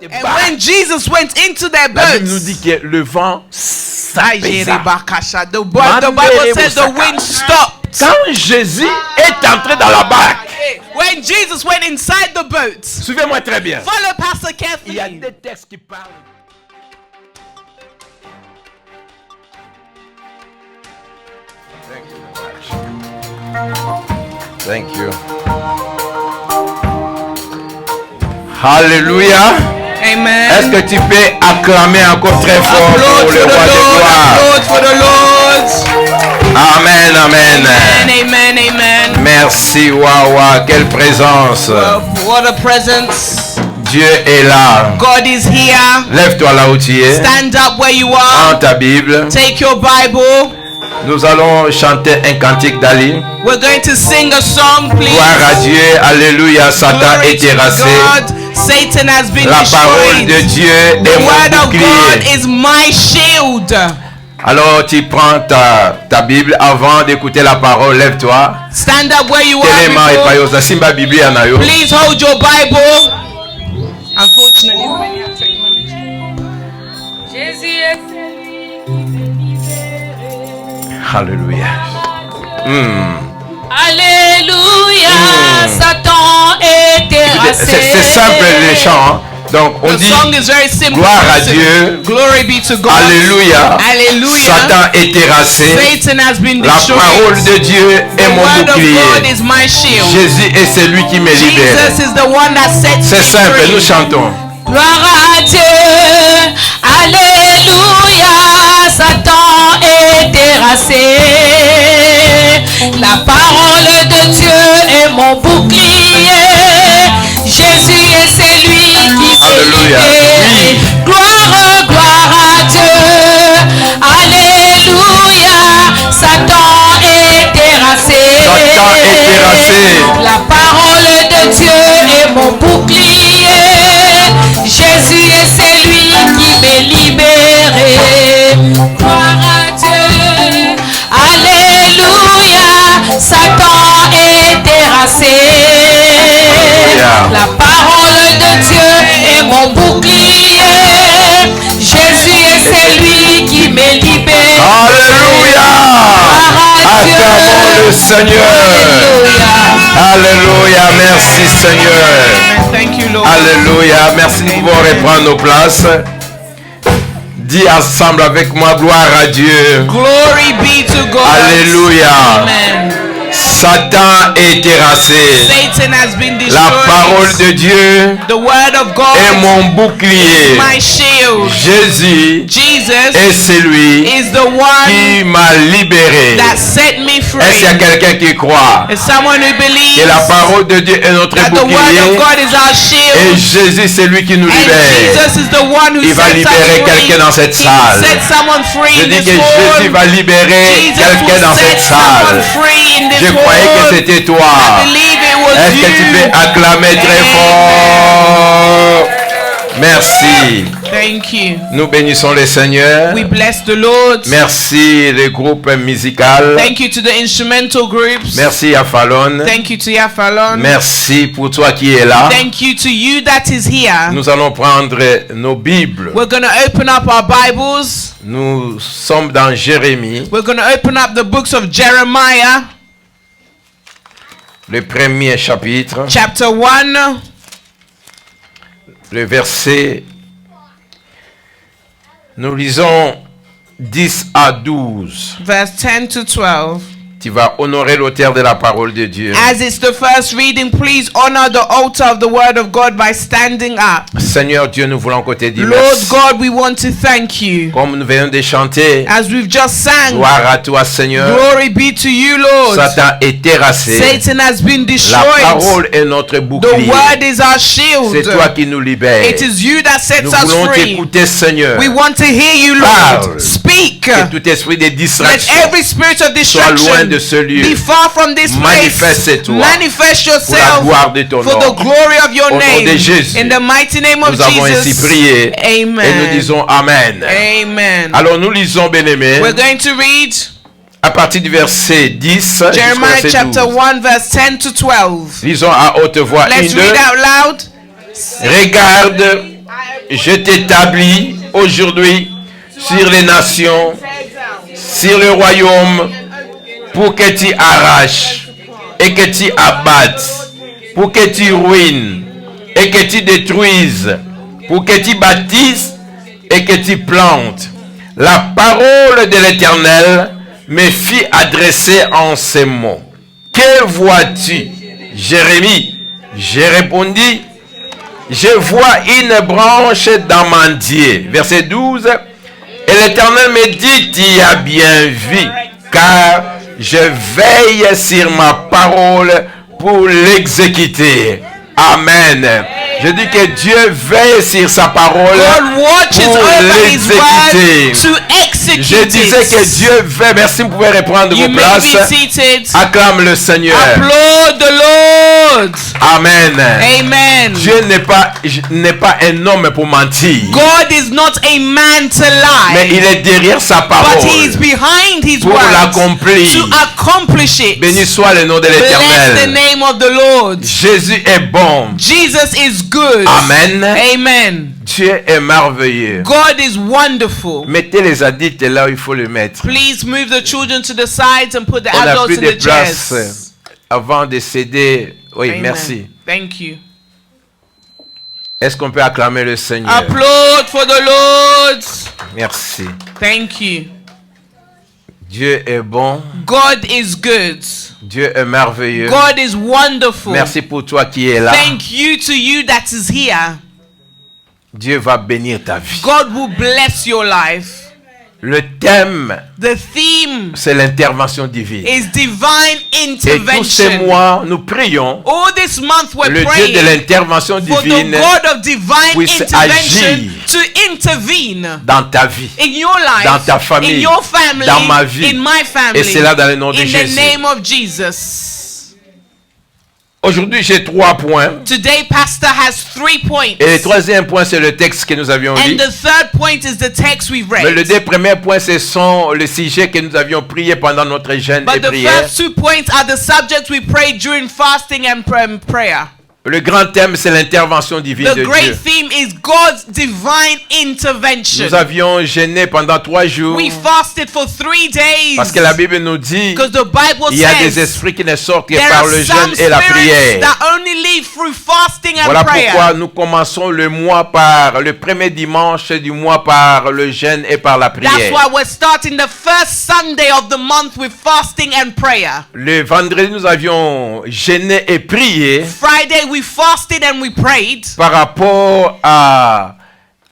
était And bas, when Jesus went into their la Bible nous boats, dit que le vent s'apaisa. the Bible says the wind stopped. Quand Jésus est entré dans la barque, When Jesus went inside the boat, suivez-moi très bien. follow Pastor Il y a carefully. des textes qui parlent. Thank you. Alléluia. Amen. Est-ce que tu peux acclamer encore très fort Applaud pour to le the roi de Lord, gloire? applaud for the Lord. Amen, amen. Amen, amen. Merci, Wawa. Quelle présence. What a presence. Dieu est là. God is here. Lève-toi là où tu es. Stand up where you Prends are. ta Bible. Take your Bible. Nous allons chanter un cantique d'Ali. We're going to sing a song, please. Gloire à Dieu. Alléluia. Satan Glory est to terrassé. God. Satan has been La parole destroyed. de Dieu The est mon word of God bouclier. is my shield. Alors tu prends ta Bible avant d'écouter la parole. Lève-toi. Stand up where you Téléma are. et People. payosa. Simba Biblia na yo. Please hold your Bible. Unfortunately, many have technology. Jésus est Alléluia. Alléluia, Satan est terrassé. C'est simple les chants. Hein. Donc on The dit song is very simple. gloire à Listen. Dieu. Glory be to God. Alléluia. Hallelujah. Satan est terrassé. Satan has been La destroyed. parole de Dieu The est mon word of God bouclier. is my shield. Jésus est celui qui me libère. Jesus is the one that sets C'est me simple, free. nous chantons. Gloire à Dieu, Alléluia, Satan est terrassé. La parole de Dieu est mon bouclier. Jésus est celui qui Alléluia. fait. Gloire, gloire à Dieu, Alléluia, Satan est terrassé. Satan est terrassé. La parole de Dieu est mon bouclier. Jésus est celui qui m'est libéré. Gloire à Dieu. Alléluia. Satan est terrassé. La parole de Dieu est mon bouclier. Jésus est celui qui m'est libéré. Alléluia. Acclamons le Seigneur. Alléluia. Merci Seigneur. Thank you, Lord. Alléluia. Merci, nous pouvons reprendre nos places. Dis ensemble avec moi, gloire à Dieu. Glory be to God. Alléluia. Amen. Satan est terrassé. Satan has been La destroyed. parole de Dieu The word of God est mon is bouclier. my shield. Jésus Jesus est celui is the one qui m'a libéré. that set me Est-ce qu'il y a free. quelqu'un qui croit Is someone who que believes la parole de Dieu est notre that the word of bouclier God is our et shield? Jésus c'est lui qui nous And libère? Jesus is the one who Il va sets us libérer free. quelqu'un dans cette He salle. will set someone free Je in dis this que Jésus world. va libérer Jesus quelqu'un will dans set cette someone salle. free in this Je croyais que world. c'était toi. I believe it was Est-ce que tu peux you. acclamer très Amen. fort? Merci. Thank you. Nous bénissons le Seigneur. We bless the Lord. Merci les groupes musicaux. Thank you to the instrumental groups. Merci à Fallon. Thank you to Yafalon. Merci pour toi qui es là. Thank you to you that is here. Nous allons prendre nos Bibles. We're going to open up our Bibles. Nous sommes dans Jérémie, We're going to open up the books of Jeremiah, le premier chapitre, chapter 1, le verset. Nous lisons 10 à 12. verse 10 to 12. Tu vas honorer l'auteur de la parole de Dieu. As it's the first reading, please honor the altar of the word of God by standing up. Seigneur Dieu, nous voulons côté dire Lord merci. God, we want to thank you. Comme nous venons de chanter, As we've just sang, gloire à toi Seigneur. glory be to you, Lord. Satan est terrassé. Satan has been La destroyed. parole est notre The bouclier. word is our shield. C'est toi qui nous libères. It is you that sets Nous us voulons free. t'écouter Seigneur. We want to hear you, Parle. Lord. Speak. Que tout esprit de Let distraction every spirit of soit loin distraction de ce lieu. be far from this place. Manifeste-toi Manifest pour la yourself gloire de ton for nom. the glory of your Au nom name. de Jésus, In the mighty name of Nous avons ainsi Jesus. prié Amen. et nous disons Amen. Amen. Alors nous lisons, bien-aimés, We're going to read à partir du verset 10 jusqu'au Jeremiah verset chapter 12. 1 verse 10 to 12. Lisons à haute voix. Let's 1, 2. read out loud. Regarde, je t'établis aujourd'hui sur les nations, sur le royaume, pour que tu arraches et que tu abattes, pour que tu ruines et que tu détruises, pour que tu bâtisses et que tu plantes. La parole de l'Éternel me fit adresser en ces mots. Que vois-tu, Jérémie? J'ai répondu, je vois une branche d'amandier. Verset 12. Et l'Éternel me dit, tu as bien vu, car je veille sur ma parole pour l'exécuter. Amen. Je dis que Dieu veille sur sa parole God watches pour over his l'exécuter. word to execute Je disais it. que Dieu veille. Merci, vous pouvez reprendre You vos may places. be seated. Acclame le Seigneur. Applaud the Lord. Amen. Amen. Dieu n'est pas un homme pour mentir. God is not a man to Mais lie, il est derrière sa but parole he is behind his pour word l'accomplir. to accomplish it. Béni soit le nom de Bless the l'Éternel. name of the Lord. Jésus est bon. Jesus is good. Amen. Amen. Dieu est merveilleux. God is wonderful. Mettez les adultes là où il faut le mettre. Please move the children to the sides and put the On a adults plus in de the place chairs. avant de céder. Oui, Amen. merci. Thank you. Est-ce qu'on peut acclamer le Seigneur? Applaud for the Lord. Merci. Thank you. Dieu est bon. God is good. Dieu est merveilleux. God is wonderful. Merci pour toi qui es là. Thank you to you that is here. Dieu va bénir ta vie. God will bless your life. Le thème, The theme c'est l'intervention divine. is divine Et tous ces intervention. mois, nous prions All this month we're le Dieu de praying l'intervention for the divine God of divine puisse intervention agir to intervene dans ta vie. in your life, Dans ta famille, in your family, dans ma vie. in my family, Et c'est là dans le nom de in the Jésus. name of Jesus. Aujourd'hui, j'ai 3 points. Today, Pastor has 3 points. Et le troisième point, c'est le texte que nous avions And lu. the third point is the text we've Mais read. les 2 premiers points, ce sont le sujet que nous avions prié pendant notre jeûne et But the prière. first 2 points are the subjects we prayed during fasting and prayer. Le grand thème, c'est l'intervention divine The de great Dieu. theme is God's divine intervention. Nous avions jeûné pendant 3 jours We fasted for 3 days. parce que la Bible nous dit Because the Bible il y a des says esprits qui ne sortent que there par are le some jeûne et la spirits prière. that only live through fasting and Voilà prayer. pourquoi nous commençons le mois par le premier dimanche du mois par le jeûne et par la That's prière. why we're starting the first Sunday of the month with fasting and prayer. Le vendredi, nous avions jeûné et prié Friday we fasted and we prayed par rapport à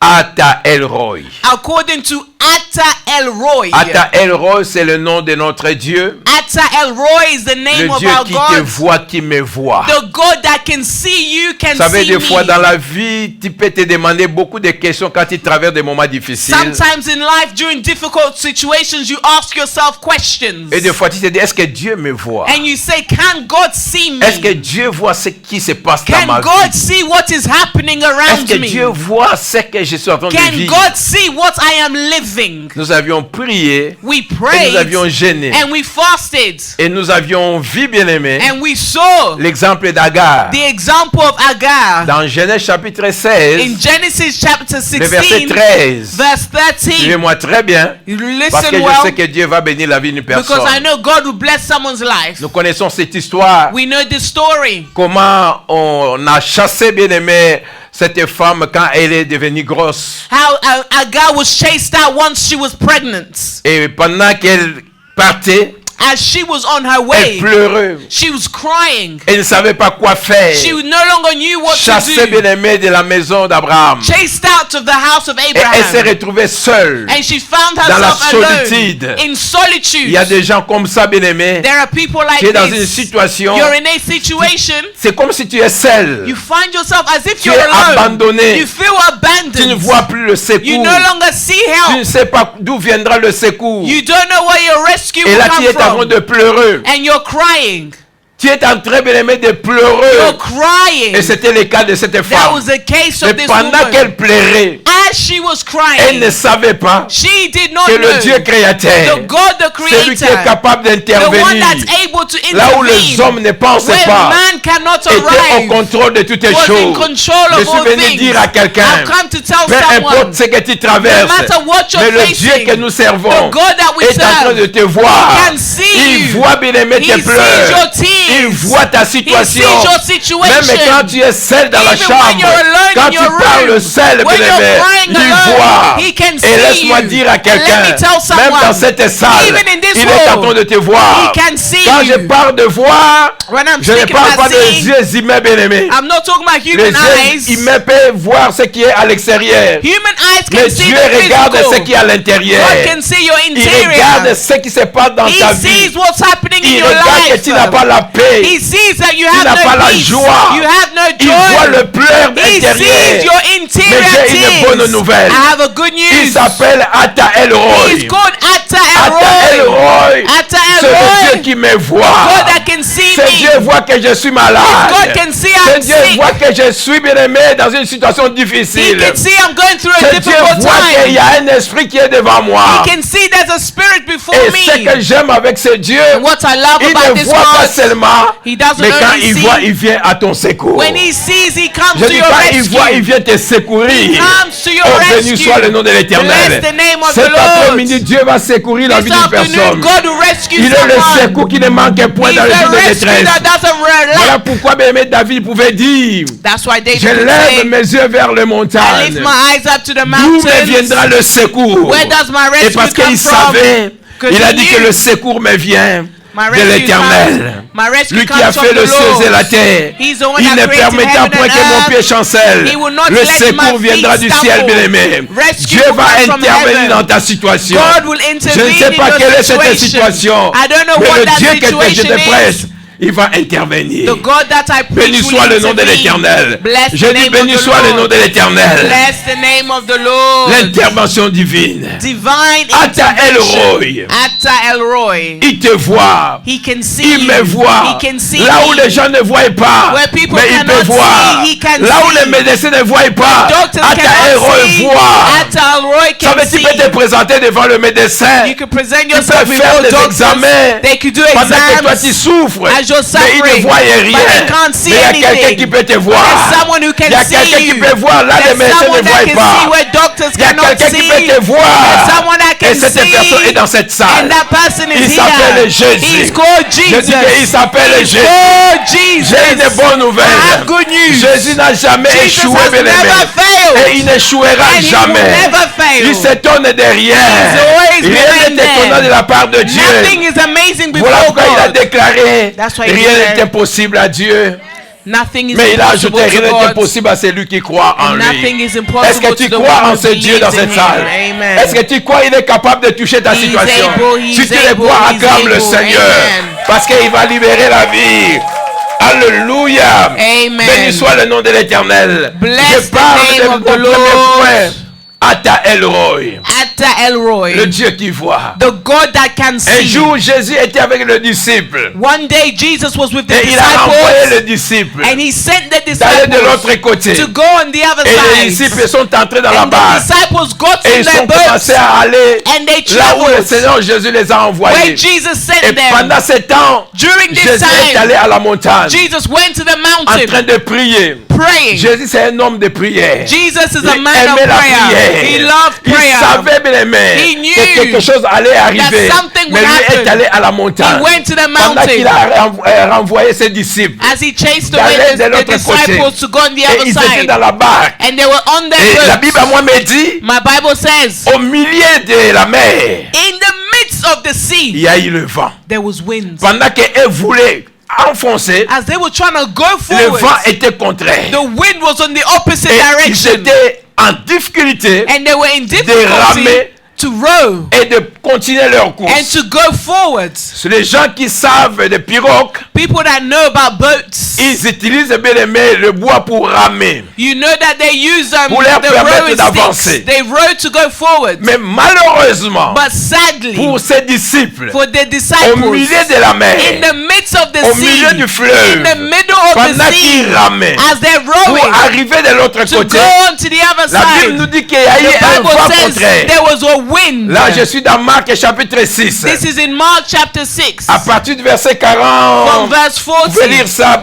Ata Elroy. according to Atta El Roy. Ata Elroy, c'est le nom de notre Dieu. Atta El Roy is the name Le of Dieu our qui te God. voit, qui me voit. The God that can see you can Vous savez, see des fois me. dans la vie, tu peux te demander beaucoup de questions quand tu traverses des moments difficiles. Sometimes in life, during difficult situations, you ask yourself questions. Et des fois, tu te dis, est-ce que Dieu me voit? And you say, can God see me? Est-ce que Dieu voit ce qui se passe dans Can ma God vie? see what is happening Est-ce around que me? Dieu voit ce que je suis en train de Can vivre? God see what I am living? Nous avions prié We et nous prayed avions gêné. and we fasted Et nous avions vu, bien aimé, and we saw l'exemple d'Agar. the example of Agar Dans Genèse chapitre in 16, Genesis chapter le verset 16, 13. verse 13. Suivez-moi très bien, parce que Listen je sais well, que Dieu va bénir la vie d'une because personne. I know God will bless someone's life. Nous connaissons cette histoire. We know this story. Comment on a chassé, bien aimé, cette femme quand elle est devenue grosse. How Agar was chased out once she was pregnant. Et pendant qu'elle partait, As she was on her elle way, pleurait. she was crying. Elle ne savait pas quoi faire. She no longer knew what Chassée, to bien do. aimé, de la maison d'Abraham. Chased out of the house of Et elle s'est Abraham. retrouvée seule. And she found Dans la herself alone solitude. in Il solitude. y a des gens comme ça, bien aimé. There are people like Tu es dans une this. situation, You're in a situation. c'est comme si tu es seul. You find yourself as if Tu you're es alone. abandonné. You feel Tu ne abandoned. vois plus le secours. You no longer see Tu ne help. sais pas d'où viendra le secours. You don't know where your rescue Et will là, tu come es en train from. de pleurer. And you're crying. Tu es en train, bien aimé, de You're pleurer. crying. Et c'était le cas de cette That femme. was the case Et of this pendant woman. qu'elle pleurait, As as she was Elle ne crying, savait pas she did not que le Dieu know créateur, the God, the celui qui est Creator, capable the one d'intervenir that's able to là où les intervene, hommes ne pensaient where pas, man cannot était au arrive, contrôle de toutes les was in choses. control Je of suis all venu things. dire à quelqu'un, I've come to tell peu importe someone, ce que tu no traverses, matter what mais you're le Dieu facing, que nous servons the God that we est en train de serve, te voir. He can see Il you. voit bien aimé He tes sees pleurs. your Il tears. voit ta He sees situation. your Même situation. quand tu es seul dans la Even chambre, when you're alone quand in tu your parles room, seul, when bien you're aimé, crying il alone, voit. He can Et see laisse-moi you. dire à And quelqu'un, let me tell même someone, dans cette salle, even in this il est en room, train de te voir. He can see Quand je you. parle de voir, When I'm je ne speaking parle pas about des seeing, yeux humains, bien aimés. I'm not talking about Les human yeux eyes. humains peuvent voir ce qui est à l'extérieur. Human eyes Mais can see Dieu the regarde ce physical. qui est à l'intérieur. God can see your Il regarde interior. ce qui se passe dans He ta vie. sees what's happening in Il your regarde que life. tu n'as pas la paix. He sees that you Tu have n'as pas no la peace. joie. You have no Il voit joy. le pleur He sees intérieur. your Mais interior j'ai une bonne tears. nouvelle. I have a good Il news. s'appelle Atta El Roy. He's called Atta Atta El El Roy. Roy. Atta C'est El le Roy. Dieu qui me God voit. that can see C'est me. Dieu voit que je suis malade. God can see C'est I'm Dieu sick. voit que je suis bien aimé dans une situation He difficile. can see I'm going through a C'est Dieu difficult voit qu'il time. y a un esprit qui est devant moi. He can see there's a spirit before Et ce me. que j'aime avec ce Dieu, And what I love il about ne this voit pas God, seulement, He doesn't mais quand only il see. voit, il vient à ton secours. When He sees, He comes Je to dis your pas, il voit, il rescue. vient te secourir. He comes to your Oh, béni rescue. soit le nom de l'Éternel. Bless the name of Cet the Lord. après-midi, Dieu va secourir la vie This d'une afternoon, personne. God will rescue Il est le someone. secours qui ne manque point He's dans le jour the de rescue détresse. that doesn't Voilà relax. pourquoi bien-aimé David pouvait dire, That's why David je could lève say, mes yeux vers les I montagnes. lift my eyes up to the D'où me mountains. viendra le secours? Where does my Et rescue parce come qu'il from? savait, 'Cause il a he dit knew que le secours me vient my de rescue l'Éternel. My rescue Lui qui comes a from fait le the ciel Lord. et la terre. He's the one Il that ne created permettra heaven point and que mon earth. pied chancelle. He will not Le let secours my viendra feet du ciel, stumble. bien-aimé. Rescue Dieu va comes from intervenir heaven. dans ta situation. God will Je intervene ne sais pas in quelle your est cette situation. situation. I don't know Mais what le that Dieu que je situation te prête, is. il va intervenir. The God that I preach Béni will soit le nom de intervene. l'Éternel. Bless Je the dis name béni of the soit le nom Lord. de l'Éternel. Bless the name of the Lord. L'intervention divine. Divine Atta El intervention. Roy. Atta El Roy. Il te voit. He can see Il me you. voit. He can see Là où me. les gens ne voient pas, Where people mais il cannot peut voir. see, he can Là où see. les médecins ne voient pas, Doctors Atta El cannot Roy see. voit. Atta El Roy Ça can veut dire see. tu peux te présenter devant le médecin. You can present Tu yourself peux faire before des doctors. examens They could do pendant que toi exams. tu souffres. As you're Mais il ne suffering, voit rien. but they can't see Mais il y a quelqu'un anything. qui peut te voir. There's someone who can Il y a see quelqu'un qui you. peut voir là les There's médecins ne someone that voient can pas. see where doctors Il y a cannot quelqu'un qui see. peut te voir. There's someone that Et can cette see. personne est dans cette salle. And that person Il is s'appelle here. Jésus. He's called Je Jesus. dis qu'il s'appelle He's Jésus. called Jesus. J'ai une bonne I nouvelle. have good news. Jésus n'a jamais Jesus échoué, has bien aimé. never failed. Et il n'échouera And he will jamais. never fail. Il s'étonne de rien. He's always Rien behind n'est étonnant them. de la part de Dieu. Nothing is amazing before Voilà pourquoi il a God. déclaré That's why he rien declared, n'est impossible à Dieu. Nothing is Mais il a impossible ajouté to rien n'est God. impossible à celui qui croit en And nothing lui. is Est-ce impossible que tu to the crois one en who ce Dieu believes dans in cette him. salle? Amen. Est-ce que tu crois qu'il est capable de toucher ta He's situation? able, Si he's tu le able, crois, he's acclame le able. Seigneur. Amen. Parce qu'il va libérer la vie. Alléluia. Amen. Béni soit le nom de l'Éternel. Bless Je the parle name de of mon the premier Lord. point. Atta El Roy. Atta El Roy. Le Dieu qui voit. The God that can Un see. jour, Jésus était avec le disciple. One day Jesus was with the Et il a envoyé le disciples. disciple And he sent the d'aller de l'autre disciples côté. to go on the other Et les side. disciples sont entrés dans la And the barque. disciples got Et in ils their ont boats. commencé à aller And they là où le traveled Seigneur Jésus les a where envoyés. Jesus sent Et them. pendant ce temps, During this Jésus est allé time, à la montagne Jesus went to the en train mountain de prier. praying. Jésus, c'est un homme de prière. Jesus is Il a man of aimait la prayer. prière. He loved Il prayer. savait bien aimé He knew que quelque chose allait arriver. something Mais would lui est happen. allé à la montagne. He went to the Pendant qu'il mountain a renvoyé ses disciples. as he chased d'aller away de the l'autre disciples côté. to go on the Et other ils étaient side. dans la barque. And they were on Et their la boats. Bible à moi me dit, My Bible says, au milieu de la mer, in the midst of the il sea, y a eu le vent. there was winds. Pendant qu'elle voulait enfoncer, As they were trying to go le vent forward, était contraire. the wind was on the opposite Et ils direction. étaient en difficulté And they were in de difficulty ramer to row et de continuer leur and course. to go forward. C'est les gens qui savent des pirogues, People that know about boats, ils utilisent bien aimé le bois pour ramer. you know that they use Pour leur the permettre rowing d'avancer. sticks. They row to go forward. Mais malheureusement, But sadly, pour ses disciples, for the au disciples, milieu de la mer, in the midst of the au sea, milieu du fleuve, in the middle of pendant the sea, qu'ils ramaient, as they're pour rowing arriver de l'autre to côté, go on to the other la Bible nous side, dit qu'il y a eu the un Bible vent says contraire. there was a wind. Là, je suis dans Marc chapitre 6. This is in Mark chapter 6. À partir du verset From 40, verse vous pouvez 40. lire ça,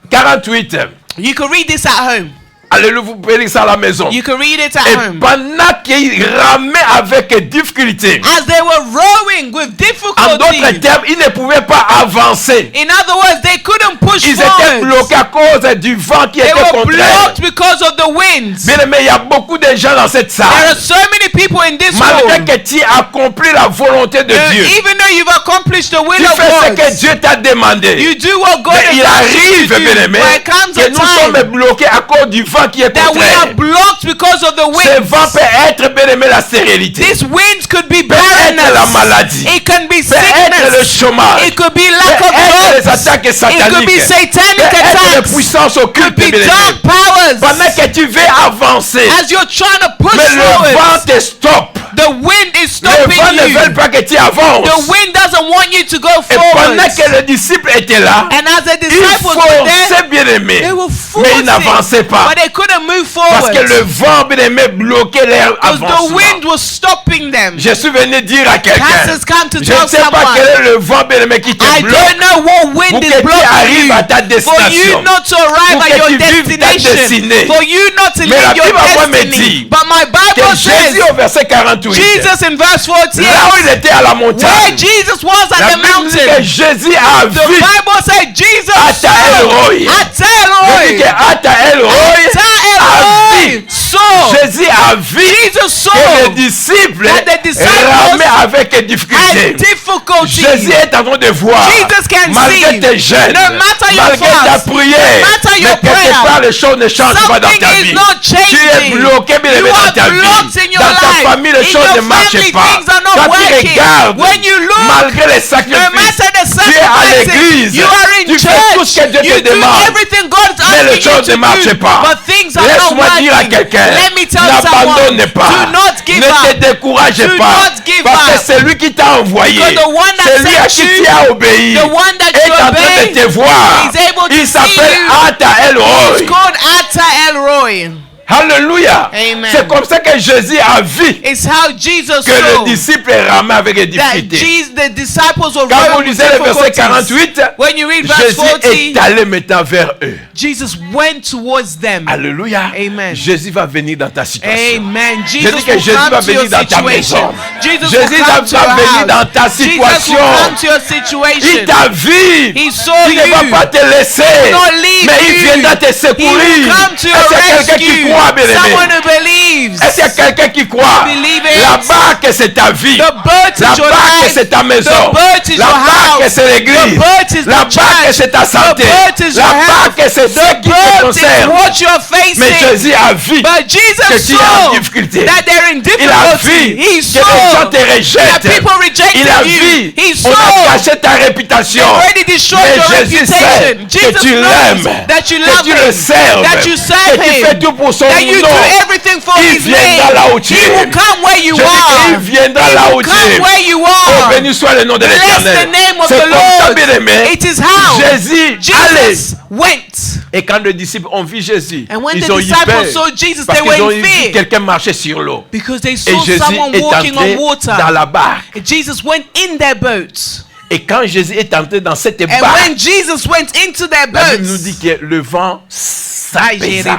48. You can read this at home. Alléluia, vous pouvez lire ça à la maison. You can read it at Et home. pendant qu'ils ramaient avec difficulté, As they were rowing with en d'autres difficulty, termes, ils ne pouvaient pas avancer. in other words, they couldn't push Ils étaient forward. bloqués à cause du vent qui They était were contraire. blocked because of the winds. Bien aimé, il y a beaucoup de gens dans cette There are salle. so many people in this Malgré room. que tu accomplis la volonté de Dieu, Even though you've accomplished the will tu of fais ce God, que Dieu t'a demandé. you do what God Mais il has asked you arrive, to bien do. aimé, But it comes que a nous sommes time bloqués à cause du vent qui est that we contraire. are blocked because of the Ce vent winds. peut être, bien aimé, la stérilité. This winds could be Peut être la barrenness. maladie. It can be Peut être le sickness. chômage. It could be lack Peut of être les jobs. attaques It could be sataniques. satanic Peut être les attacks. puissances Could occultes, be bien aimé. dark powers. Pendant que tu veux avancer, As you're trying to push mais le vent forward, te stoppe. the wind is Le stopping vent ne veut you. pas que tu avances. The wind doesn't want you to go Et forward. pendant que le disciple était là, And as the il disciples were there, forçait, bien aimé, they were mais il forcing, n'avançait pas. but they couldn't move Parce forward que le vent, bien aimé, bloquait leur because the avancement. wind was stopping them. Je suis venu dire à quelqu'un, Pastors come to je tell ne sais pas someone, quel est le vent, bien aimé, qui te I bloque. don't know what Pour wind que is tu blocking arrives you, à ta for you destination. not to arrive Pour at que your tu vives ta destination, destinée. for you not to Mais la live your Bible va me destiny. dire But my Que Bible Jésus says, au verset 48, Jesus in verse 48, là où il était à la where montagne, Jesus was at la the Bible dit que mountain, Jésus a the vu Bible said Jesus Ata saw Elroy. Ata Il dit que Elroy. Ata Elroy Ata a Elroy vu. saw. Jésus a vu Jesus saw que les disciples that the disciples ramaient avec difficulté. had difficulties. Jésus est en train de voir, Jesus can malgré see, tes jeûnes, no matter your malgré ta fast, prière, no matter mais your quelque prayer, part les choses ne changent pas dans something ta is vie. not Tu es changing. bloqué, bien You aimé, dans are ta vie. blocked in your Dans ta life. famille, les In choses your ne marchent family, pas. things are not Quand tu working. regardes, When you look, malgré les no sacrifices, matter the tu es à sacrifices, l'église, you are in tu fais tout ce church, que Dieu you te do demande. everything God is Mais les asking you choses to ne marchent do, pas. but things are not Laisse-moi dire à working. quelqu'un, Let me tell someone, n'abandonne pas. do not give Ne te up. décourage Do pas. not give Parce que up. c'est lui qui t'a envoyé. Because the one that C'est lui à sent qui you, tu as obéi. the one that Est you en train obey, de te voir. is able to Il see s'appelle you. Ata Elroy. It's called Ata Elroy. Alléluia. Amen. C'est comme ça que Jésus a vu It's how Jesus que saw les disciples ramaient avec des that difficultés. the disciples were Quand vous rowing with lisez le verset difficulties. 48, When you read verse Jésus 40, est allé maintenant vers eux. Jesus went towards them. Alléluia. Amen. Jésus va venir dans ta situation. Amen. Je Jesus dis que will Jésus va come to your venir dans ta maison. situation. Jesus Jésus will va come to your venir dans house. ta Jesus will situation. come to your Il situation. t'a vu. He saw Il ne va you. pas te laisser. not leave Mais il you. viendra te He secourir. will come to your Est-ce qu'il y a quelqu'un qui rescue. croit, bien aimé? Someone who believes. Est-ce qu'il y a quelqu'un qui croit? Believe it. La barque, c'est ta vie. The boat La is your barque, life. c'est ta maison. The boat is La your barque, house. c'est l'église. The boat is La the barque, church. c'est ta santé. The boat is La your health. barque, c'est ce The qui te boat is concerne. what you're facing. Mais Jésus a vu But que Jesus tu es en saw difficulté. that they're in Il a vu difficulty. He que les gens saw te that rejettent. people rejected Il a you. vu, He on a saw caché ta réputation. they already destroyed Mais your Jésus sait reputation. que Jesus tu knows l'aimes, that you que love tu le him, serves, that you serve que tu him, fais tout pour son that you nom. do everything for Il his viendra name. là où tu He es. will come where you Je dis qu'il are. viendra He là will où tu come es. where you Oh, are. béni soit le nom de Bless the l'Éternel. name of C'est the comme ça, Lord. bien aimé. It is how Jésus allait. Jesus went. Et quand les disciples ont vu Jésus, And when ils the ont eu disciples peur. saw Jesus, Parce they qu'ils ont were in vu fear quelqu'un marcher sur l'eau. because they Et saw Jésus someone est walking entré on water. dans la barque. And Jesus went in their boat. Et quand Jésus est entré dans cette And barque, when Jesus went into their la Bible nous dit boats, que le vent s'apaisa.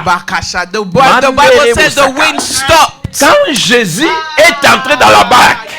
the Bible says the wind stopped. Quand Jésus est entré dans la barque,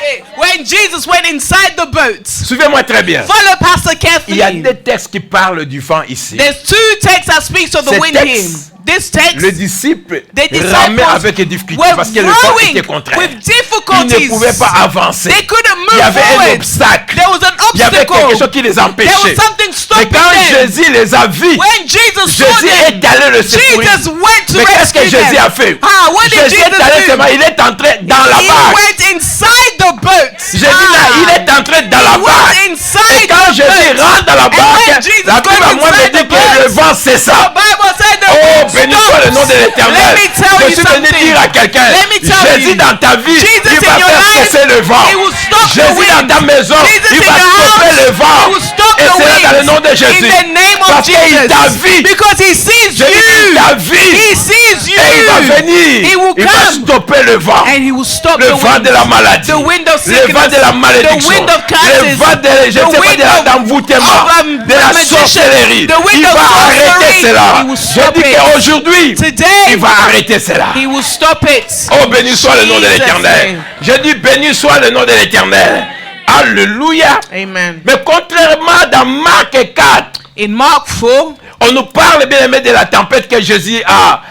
When Jesus went inside the boat, Suivez-moi très bien. follow Pastor Il y a carefully. deux textes qui parlent du vent ici. There's two texts that speaks of the Ces wind textes, here. This text, Le disciple the ramait disciples avec difficulté were parce que le vent rowing était contraire. with Ils ne difficulties. pouvaient pas avancer. They couldn't Il y move avait un forward. obstacle. There was an Il y avait quelque obstacle. chose qui les There was empêchait. something Mais stopping quand them. Jésus les a vus, When Jesus saw Jésus them, est allé le secourir. Jesus went to Mais qu'est-ce que rescue Jésus a them. fait? Ah, what did Jésus Jesus est allé do? seulement, il est entré dans la He barque. went inside the boat. Jésus là, il est entré dans la He barque. went inside Et quand the Jésus boat. rentre dans la And barque, when Jesus la Bible à got moi me inside dit the que le boat, vent cessa. The Bible said the Oh, wind béni soit le nom de stopped. l'Éternel. Let me tell Je you suis venu something. dire à quelqu'un, Let me tell Jésus you. dans ta vie, Jesus il va in your faire life, cesser le vent. he will stop the Jésus wind. dans ta maison, Jesus il in va your stopper house, le vent. he will stop Et the c'est dans le wind. nom de Jésus. In the name of Parce qu'il t'a Jesus. vu. Because he sees Jésus il you. t'a vu. He sees you. Et il va venir. He will Il va come. stopper le vent. And he will stop Le the vent wind. de la maladie. The wind of Le vent sickness. de la malédiction. The wind of Le curses. vent de, je The sais pas, wind de l'envoûtement. of, De la magician. sorcellerie. The wind Il of va arrêter sorcery. cela. He will Je stop dis it. qu'aujourd'hui, Today, il va arrêter cela. he will stop it. Oh, béni soit le nom de Jesus' l'Éternel. name. Je dis béni soit le nom de l'Éternel. Alléluia. Amen. Mais contrairement dans Marc 4, In Mark 4, on nous parle bien aimé de la tempête que Jésus a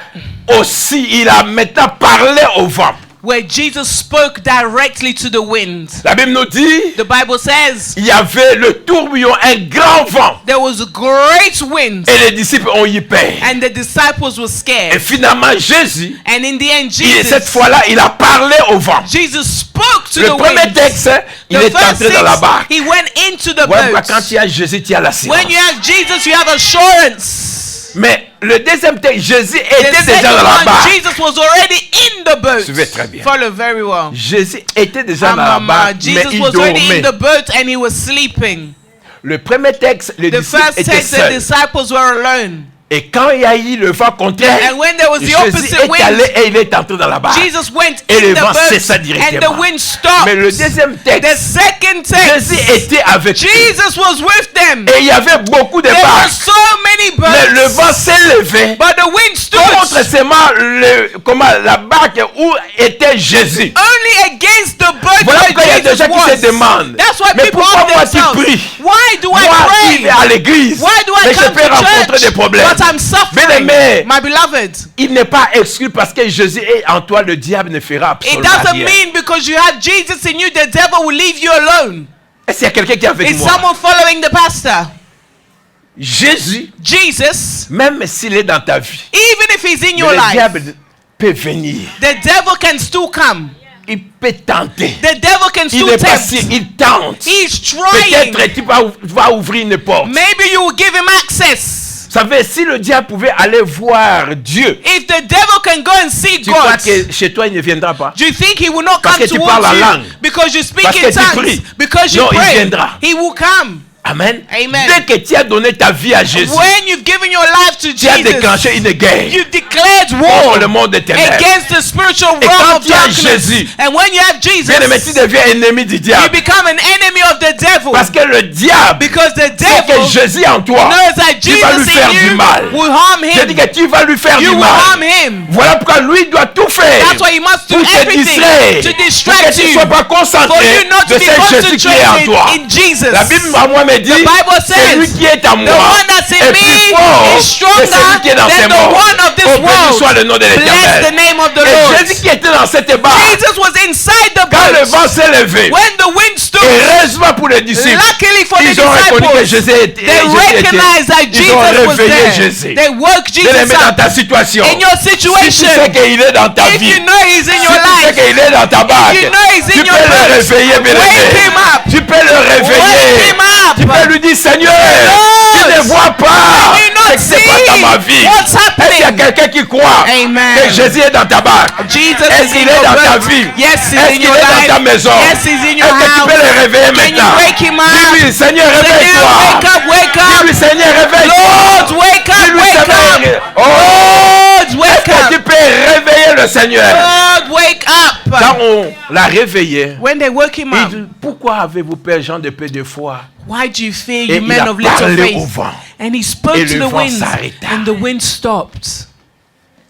aussi. Il a maintenant parlé au vent. where Jesus spoke directly to the wind. La Bible nous dit, The Bible says il y avait le tourbillon, un grand vent. there was a great wind Et les disciples ont eu peur. and the disciples were Et scared. finalement, Jésus, And in the end, cette fois-là, il a parlé au vent. Jesus spoke to Le the premier wind. texte, il The est first entré dans la six, barque. he went into the Ouais, boat. quand il y a Jésus, tu as l'assurance. When you have Jesus, you have assurance. Mais le deuxième texte, Jésus The était déjà second dans la one, barque. Jesus was already in the boat. Suivez très bien. Follow very well. Jésus était déjà dans la barque, mais Jesus il was already in dormait. the boat and he was sleeping. Le premier texte, les The disciples first étaient text, the seuls. disciples were alone. Et quand il y a eu le vent contraire, And when there was the Jésus opposite est allé wind, et il est entré dans la barque. Jesus went Et le in the vent boat cessa and the directement. wind stopped. Mais le deuxième The texte, second Jésus text, était avec eux. Jesus was with them. Et il y avait beaucoup de There were barques. so many Mais le vent boats, s'est levé but the wind contre stood seulement la barque où était Jésus. only against the boat Voilà pourquoi il y a des where gens Jesus qui se was. demandent, That's why mais people pourquoi ask moi tu themselves, pries? why do I Moi, pray? il est à l'église, Why do I mais je come peux rencontrer to des church? problèmes. But I'm suffering. Bien-aimé, My beloved, il n'est pas exclu parce que Jésus est en toi, le diable ne fera it absolument doesn't rien. mean because you have Jesus in you, the devil will leave you alone. Est-ce qu'il y a quelqu'un qui est avec Is moi? someone following the pastor? Jésus, Jesus, même s'il est dans ta vie, even if he's in mais your le life, diable peut venir. the devil can still come. Il peut tenter. The devil can Il still n'est pas tempt. si, il tente. He's trying. Peut-être tu vas ouvrir une porte. Maybe you will give him access. Vous savez, si le diable pouvait aller voir Dieu, If the devil can go and see tu crois God, que chez toi il ne viendra pas? do you think he will not Parce come que tu towards parles en you langue. because you speak Parce que in tu tongues? pries. Because you Non, il pray, viendra. he will come. Amen. Amen. Dès que tu as donné ta vie à Jésus, When you've given your life to tu as Jesus, déclenché une guerre you declared contre war le monde éternel. against the spiritual Et realm quand of tu as darkness. Jésus, And when you have Jesus, bien aimé, tu deviens ennemi du you diable. become an enemy of the devil. Parce que le diable, Because the c'est que devil Jésus en toi, knows that tu vas lui Jesus faire in du you mal. will harm Je dis him. que tu vas lui faire You du will harm mal. him. Voilà pourquoi lui doit tout faire That's why he must do pour te everything distraire, to pour que distract tu ne you, sois pas for concentré you not de to be ce Jésus qui est en toi. concentrated in Jesus. La Bible à moi me dit, The Bible c'est lui says, qui est en the moi one that's in est me plus fort is stronger que celui qui est dans than ces the mondes. one of this Oh, béni world. soit le nom de Bless the l'Éternel. name of the Et Lord. Jésus qui était dans cette barque, Jesus was inside the quand le boat. vent s'est levé, When the wind stood, heureusement pour les disciples, luckily for the ils ont reconnu que disciples, Jésus était. they recognized that Ils ont Jesus was réveillé there. Jésus. They woke Bien Jesus aimé dans up. ta situation. In your Si tu situation, sais qu'il est dans ta if vie, you know he's in si your tu sais life, qu'il est dans ta barque, you know he's tu in peux your le boat, réveiller, bien wake aimé. him up. Tu peux le réveiller. Wake him up. Tu peux lui dire, Seigneur, tu ne vois pas Can you not ce qui se passe dans ma vie. see what's Est-ce qu'il y a happening? quelqu'un qui croit Amen. que Jésus est dans ta barque? Jesus Est-ce is qu'il in est your dans ta boat. vie? Yes, he's Est-ce in qu'il your est dans ta life. maison? Yes, he's in your Est-ce que tu house. peux le réveiller Can you maintenant? wake him up? Dis-lui, Seigneur, Seigneur, réveille-toi. wake up, wake up. Dis-lui, Seigneur, réveille-toi. Lord, wake up, Dis-lui, wake Seigneur, up. oh, Lord, wake est-ce que tu up. peux réveiller le Seigneur? Lord, wake Quand up. on l'a réveillé, When they woke him il up, dit, pourquoi avez-vous peur, gens de peu de foi? why do you fear, Et you il men a of little parlé au faith? vent. And he spoke Et to le the vent wind, s'arrêta. and the wind stopped.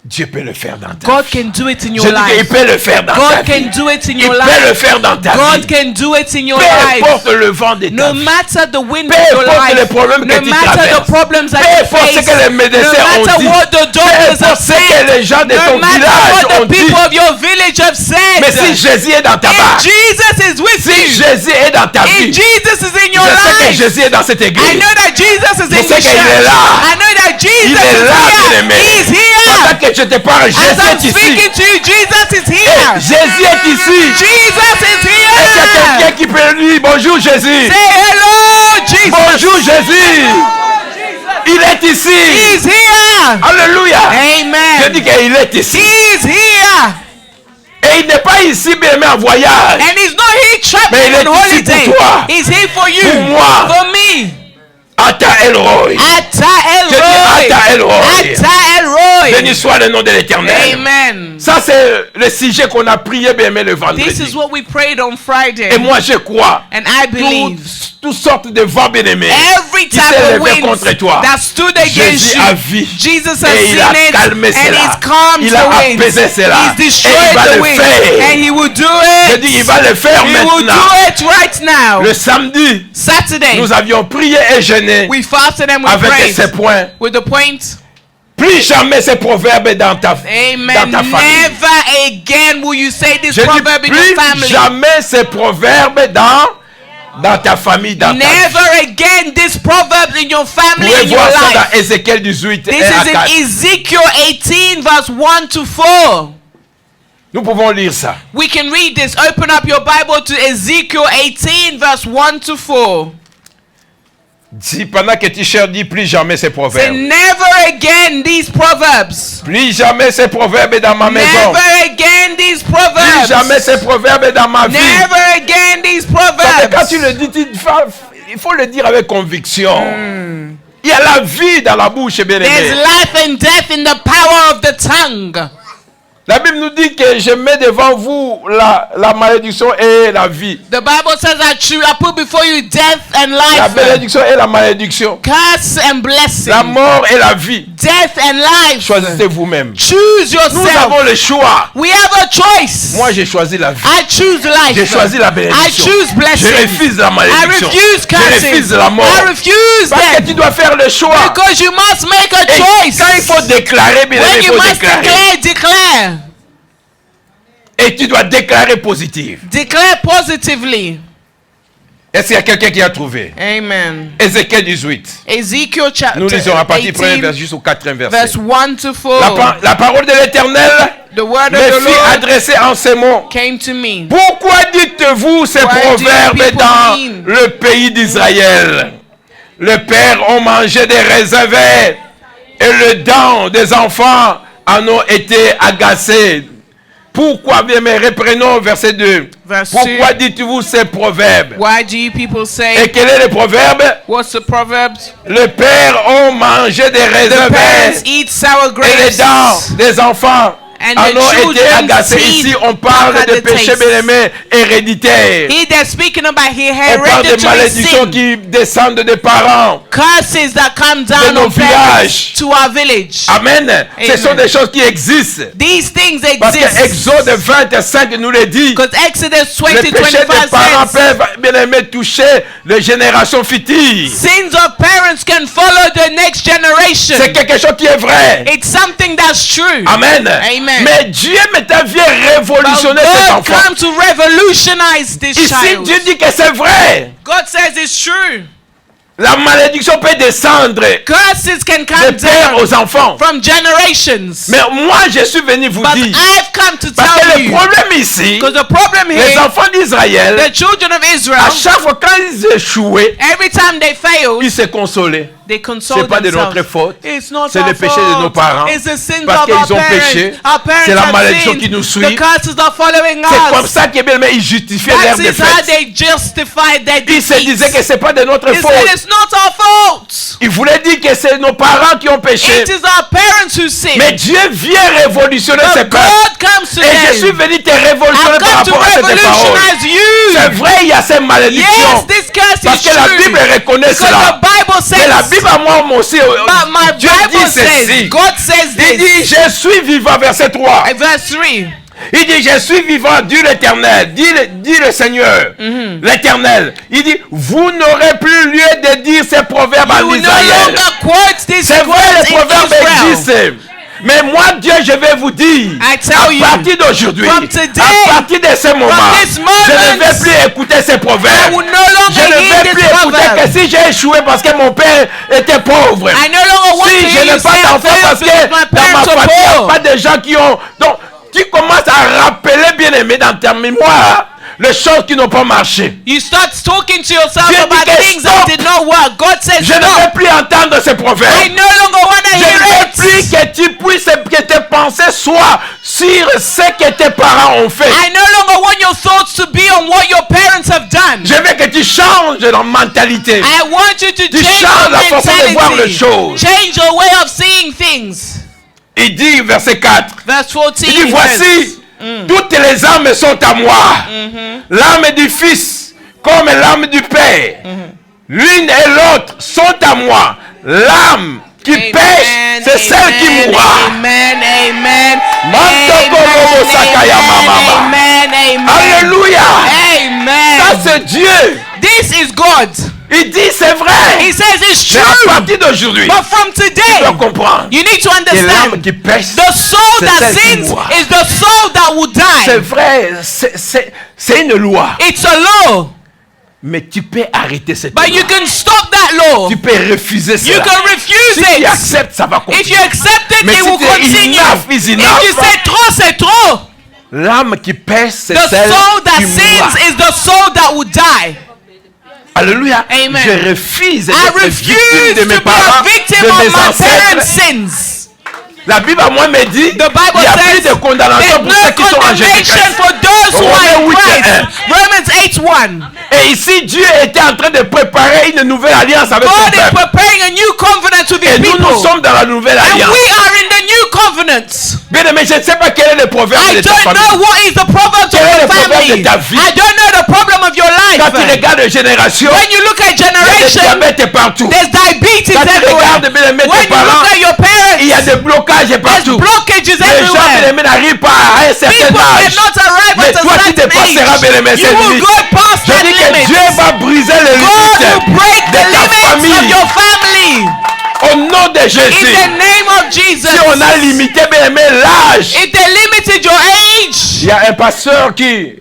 Dieu peut le faire dans ta God vie. can do it in Je your dis qu'il life. peut le faire dans ta God vie. can do it in Il your peut le life. faire dans ta God vie. can do it in your Peu life. importe le vent de ta No vie. matter the wind Peu of your importe les life, problèmes que no tu matter the traverses. problems that Peu you importe ce face, que les no médecins ont matter dit. what the Peu doctors have importe ce que said, les gens de no ton matter village what ont the dit. people of your village have said, Mais si Jésus est dans ta if barque, Jesus is with si you, Jésus est dans ta if vie, Jesus is in your je sais que life, Jésus est dans cette I église. know that Jesus is Je in sais the qu'il est church. là. I know that Jesus Il est is là, here. bien-aimé. He's here. Pendant que je te parle, As Jésus I'm est ici. speaking to you, Jesus is Et here. Jésus est ici. Jesus is Est-ce qu'il y a quelqu'un here. qui peut lui dire bonjour Jésus? Say hello, Jesus. Bonjour Jésus. Il est ici. He's here. Alléluia. Je Amen. dis qu'il est ici. He's here. Et il n'est pas ici, bien aimé, en voyage. And he's not here Mais il traveling est on ici holiday. pour toi. He's here for you. Pour moi. For me. Ata Elroy. Ata Je dis Elroy. Ata Elroy. Ata Elroy. Béni soit le nom de l'Éternel. Amen. Ça, c'est le sujet qu'on a prié, bien aimé, le vendredi. This is what we prayed on Friday. Et moi, je crois. And I believe Toutes sortes de vents, bien aimés, every qui type s'est of levé wind contre toi. that stood against Jésus you, a vu. Jesus has Et il a seen it calmé and cela. he's calmed Il a the wind. apaisé cela. He's Et il destroyed va the le wind. faire. And he will do Je it. dis, il va le faire He will maintenant. do it right now. Le samedi, Saturday, nous avions prié et jeûné we fasted and we avec prayed ces points. with the point. Plus jamais ces proverbes dans ta famille. Never again will you say this Je dis proverb in plus your family. jamais ces proverbes dans ta famille, dans ta vie. Never again this proverb in your Vous family, pouvez in your voir ça life. dans Ézéchiel 18, This 1 à is 4. in Ezekiel 18 verse 1 to 4. Nous pouvons lire ça. We can read this. Open up your Bible to Ezekiel 18 verse 1 to 4. Dis, pendant que T-shirt dit plus jamais ces Say proverbes. never again these proverbs. Plus jamais ces proverbes dans ma maison. Never again these Plus proverbs. jamais ces proverbes dans ma vie. Never again these Parce que quand tu proverbs. le dis, il faut le dire avec conviction. Il y a la vie dans la bouche, bien There's aimé. life and death in the power of the tongue. La Bible nous dit que je mets devant vous la malédiction et la vie. The Bible says that I put before you death and La life, bénédiction et la malédiction. curse and blessing, La mort et la vie. death and life. Choisissez vous-même. Choose Nous yourself. avons le choix. We have a choice. Moi, j'ai choisi la vie. I choose life. J'ai choisi la I bénédiction. choose Je blessing. refuse la I malédiction. refuse Je refuse curses. la mort. I refuse Parce que death. tu dois faire le choix. Because you must make a Et choice. quand il faut déclarer, bien When il you faut must déclarer. declare. Et tu dois déclarer positif. Declare positively. Est-ce qu'il y a quelqu'un qui a trouvé? Amen. Ézéchiel 18. Ezekiel chapter Nous lisons à partir du 1er 18, verset jusqu'au 4e verse verset. 1 to 4. La parole de l'Éternel The word me of the fit Lord adresser en ces mots. came to me. Pourquoi dites-vous ces Why do proverbes people dans mean? le pays d'Israël? Le père ont mangé des raisins verts et le dent des enfants en ont été agacés. Pourquoi, bien, mais reprenons verset 2. Verse Pourquoi 2. dites-vous ces proverbes? Why do you people Et say, quel est le proverbe? what's the Proverbs? Le père ont mangé des raisins The verts parents eat sour et les dents grapes. des enfants And en the ont été children's agacés. teeth Ici, on parle have de the péché taste. bien-aimé héréditaire. He that's speaking about his On parle de hereditary malédictions sin. qui descendent des parents. Curses that come de down nos on parents villages. to our village. Amen. Ce sont des choses qui existent. These things Parce que exist. Exode 25 nous le dit. Because Exodus Les 20, péchés des 25 parents says, peuvent, bien aimé, toucher les générations futures. sins of parents can follow the next generation. C'est quelque chose qui est vrai. It's something that's true. Amen. Amen. Mais Dieu maintenant vient But révolutionner cet God enfant. come to revolutionize this Ici, child. Dieu dit que c'est vrai. God says it's true. La malédiction peut descendre Curses can des come pères down aux enfants. from generations. Mais moi, je suis venu vous But dire. I've come to Parce tell que le you. problème ici, Because the problem les here, enfants d'Israël, the children of à Israel, chaque fois quand ils échouaient, every time they failed, ils se consolaient. they console C'est pas de themselves. notre faute. It's not C'est our le péché de nos fault. parents. It's the sins Parce of our qu'ils ont parents. péché. Our parents C'est la have malédiction sinned. qui nous The suit. curses are following C'est comme us. ça qu'ils ils justifiaient That leur is how défaite. they justified their Ils se disaient que defeats. c'est pas de notre They faute. said it's not our fault. Ils voulaient dire que c'est nos parents qui ont péché. It is our parents who sin. Mais Dieu vient révolutionner ses But peuples. God comes Et je suis today. venu te révolutionner I've par come to rapport à cette parole. revolutionize you C'est vrai, il y a ces malédictions. Yes, this curse Parce is que la true. Bible reconnaît Because cela. the Bible Mais la says, Bible à moi aussi, but my Dieu Bible dit ceci. says, God says Il dit, this. je suis vivant, verset 3. Verse 3. Il dit, je suis vivant, dit l'Éternel, dit le Seigneur, l'Éternel. Il dit, vous n'aurez plus lieu de dire ces proverbes You en will no Israël. longer quote this C'est vrai, quote les in proverbes Israel. existent. Mais moi, Dieu, je vais vous dire, I tell à you, partir d'aujourd'hui, from today, à partir de ce moment, this moment, je ne vais plus écouter ces I proverbes. will no longer Je ne hear vais plus this écouter proverb. que si j'ai échoué parce que mon père était pauvre. I no longer want to Si je hear n'ai you pas say I d'enfant failed parce que because my dans ma parents are famille, il n'y a poor. pas de gens qui ont... Donc, tu commences à rappeler, bien aimé, dans ta mémoire, les choses qui n'ont pas marché. You start talking to yourself Dieu about dit que things stop. that did not work. God says Je ne vais stop. plus entendre ces proverbes. I no longer want to Je ne hear veux it. plus que tu puisses, que tes pensées soient sur ce que tes parents ont fait. I no longer want your thoughts to be on what your parents have done. Je veux que tu changes de mentalité. I want you to Tu change changes your la façon de voir les mentality. choses. Change your way of seeing things. Il dit, verset 4, Verse 14. il dit, he voici, says, toutes les âmes sont à moi. L'âme du Fils, comme l'âme du Père. L'une et l'autre sont à moi. L'âme qui Amen, pêche, c'est celle qui amen, mourra. Amen, amen. Mantoko Bobo Sakaya Mama. Amen, amen. Alléluia. Ça Amen. c'est Dieu. This is God. Il dit c'est vrai. He says it's Mais à true. partir d'aujourd'hui, But from tu today, dois comprendre you need to que l'âme understand qui pêche, the soul c'est that celle qui sins mourra. is the soul that will C'est die. vrai, c'est une loi. It's a law. Mais tu peux arrêter cette But loi. you can stop that law. Tu peux refuser You cela. can refuse Si tu it. acceptes, ça va If continuer. you accept it, Mais it si will tu dis continue. enough is If you enough, say trop, c'est trop. l'âme qui pêche, c'est The celle soul that qui mourra. sins is the soul that will die. Alléluia. Amen. Je refuse I d'être victime refuse de to mes be parents, a victim de of mes my parents' ancêtres. sins. La Bible à moi me dit, The Bible il n'y a plus says de condamnation there's pour ceux no qui sont en condemnation Jésus-Christ. for those who are in Romains 8, Christ. Romans 8:1. Et ici, Dieu était en train de préparer une nouvelle alliance avec son God is peuple. preparing a new covenant with Et his nous, people. nous sommes dans la nouvelle And alliance. we are in the new covenant. Bien aimé, je ne sais pas quel est le proverbe I de ta don't famille. know what is the problem of Quel est your le problème family. de ta vie? I don't know the problem of your Quand tu life. regardes les générations, When you look at il y a des generation, diabètes partout. there's diabetes Quand tu everywhere. regardes, bien aimé, When tes you look parents, at your il y a parents, des blocages there's partout. blockages Les gens, bien everywhere. aimé, n'arrivent pas à un certain People âge. cannot arrive Mais at a toi, tu certain dépasseras, bien aimé, age. You cette will limite. go past Je that dis que Dieu limit. va briser les God will limites break de the ta limits of famille. your family. Au nom de In Jésus. the name of Jesus. Si on a limité, bien aimé, l'âge. If they limited your age, Il y a un pasteur qui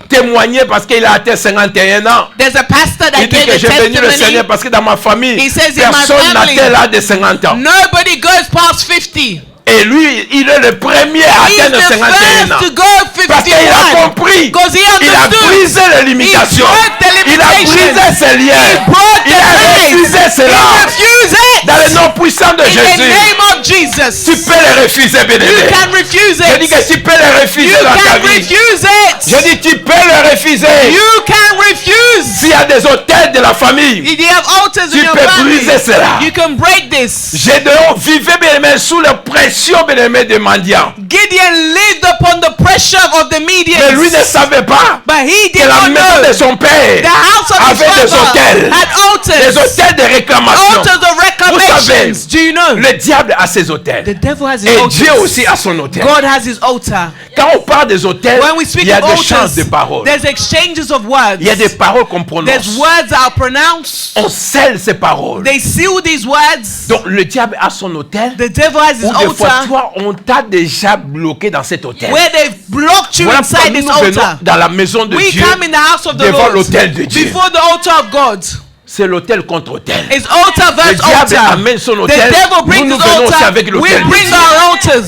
témoignait parce qu'il a atteint 51 ans. there's a pastor that Il dit gave que a j'ai béni le testimony. Seigneur parce que dans ma famille, He says in my personne family, n'atteint l'âge de 50 ans. Nobody goes past 50. Et lui, il est le premier à He's atteindre the 51 first ans. to go Parce qu'il a 51. compris. Because he Il a understood. brisé les limitations. broke the Il a limitations. brisé ses liens. He broke Il the a ties. refusé He cela. refused it. Dans le nom puissant de In the Jésus. name of Jesus. Tu peux le refuser, bien You aimé. can refuse Je dis it. que tu peux le refuser You dans ta can vie. refuse it. Je dis tu peux le refuser. You can refuse. S'il y a des hôtels de la famille, If you have altars tu in your peux family, briser cela. you can break this. Gédéon vivait, bien aimé, sous la pression, bien aimé, des mendiants. Gideon lived upon the pressure of the Mais lui ne medians. savait pas But he que did la not maison know de son père the house of his avait des father hôtels. had Des altars. hôtels de réclamation. Altars of reclamations. Do you know? Le diable a ses The hôtels. devil has his Et altars. Dieu aussi a son hôtel. God has his altar. Quand on parle des hôtels, When we il speak y a of des altars, chances de paroles. there's exchanges of words. Il y a des paroles qu'on prononce. There's words that are pronounced. On scelle ces paroles. They seal these words. Donc le diable a son hôtel. The devil has his Ou des fois, altar toi, on t'a déjà bloqué dans cet hôtel. where they've blocked you Voilà inside pourquoi this nous venons altar. dans la maison de We Dieu. come in the house of the devant Lord l'autel de Dieu. before the altar of God. C'est l'autel contre autel. It's altar Le versus diable altar. amène son The autel. devil brings Nous his venons aussi altar. avec We l'autel de bring Dieu. our altars.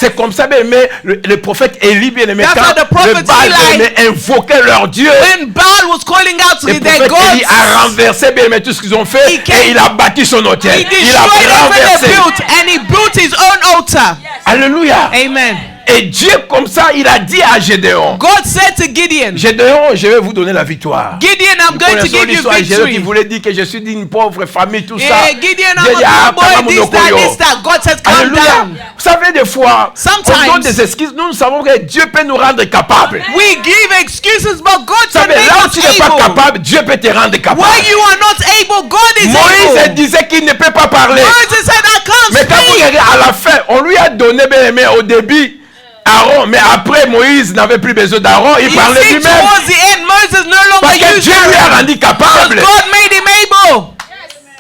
C'est comme ça, bien aimé, le prophète Élie, bien aimé, That's quand why the prophet le Baal, bien Eli- aimé, invoquait leur Dieu, When Baal was calling out to le their prophète Élie gods, a renversé, bien aimé, tout ce qu'ils ont fait, He came- et il a bâti son he autel. Il a destroyed everything they renversé. built and he built his own altar. Alléluia. Amen. Et Dieu, comme ça, il a dit à Gédéon, God said to Gideon, Gédéon, je vais vous donner la victoire. Gideon, I'm Nous going to connaissons give you l'histoire de Gédéon qui victory. voulait dire que je suis d'une pauvre famille, tout ça. Yeah, Gideon, Dieu dit, ah, I'm a poor boy, calme this, nos that, coyotes. this, that. God said, calm Alléluia. down. Vous savez, des fois, Sometimes- on donne des excuses. Nous savons que Dieu peut nous rendre capables. We give excuses, but God Vous can savez, make là où us tu n'es pas able. capable, Dieu peut te rendre capable. Where you are not able, God is Moïse able. disait qu'il ne peut pas parler. Moses said, I can't Mais quand vous speak. regardez à la fin, on lui a donné, bien aimé, au début, Aaron. Mais après, Moïse n'avait plus besoin d'Aaron. Il You parlait see, lui-même. towards the end, Moses no Parce longer que used Dieu lui a Aaron. rendu Because capable. God made him able.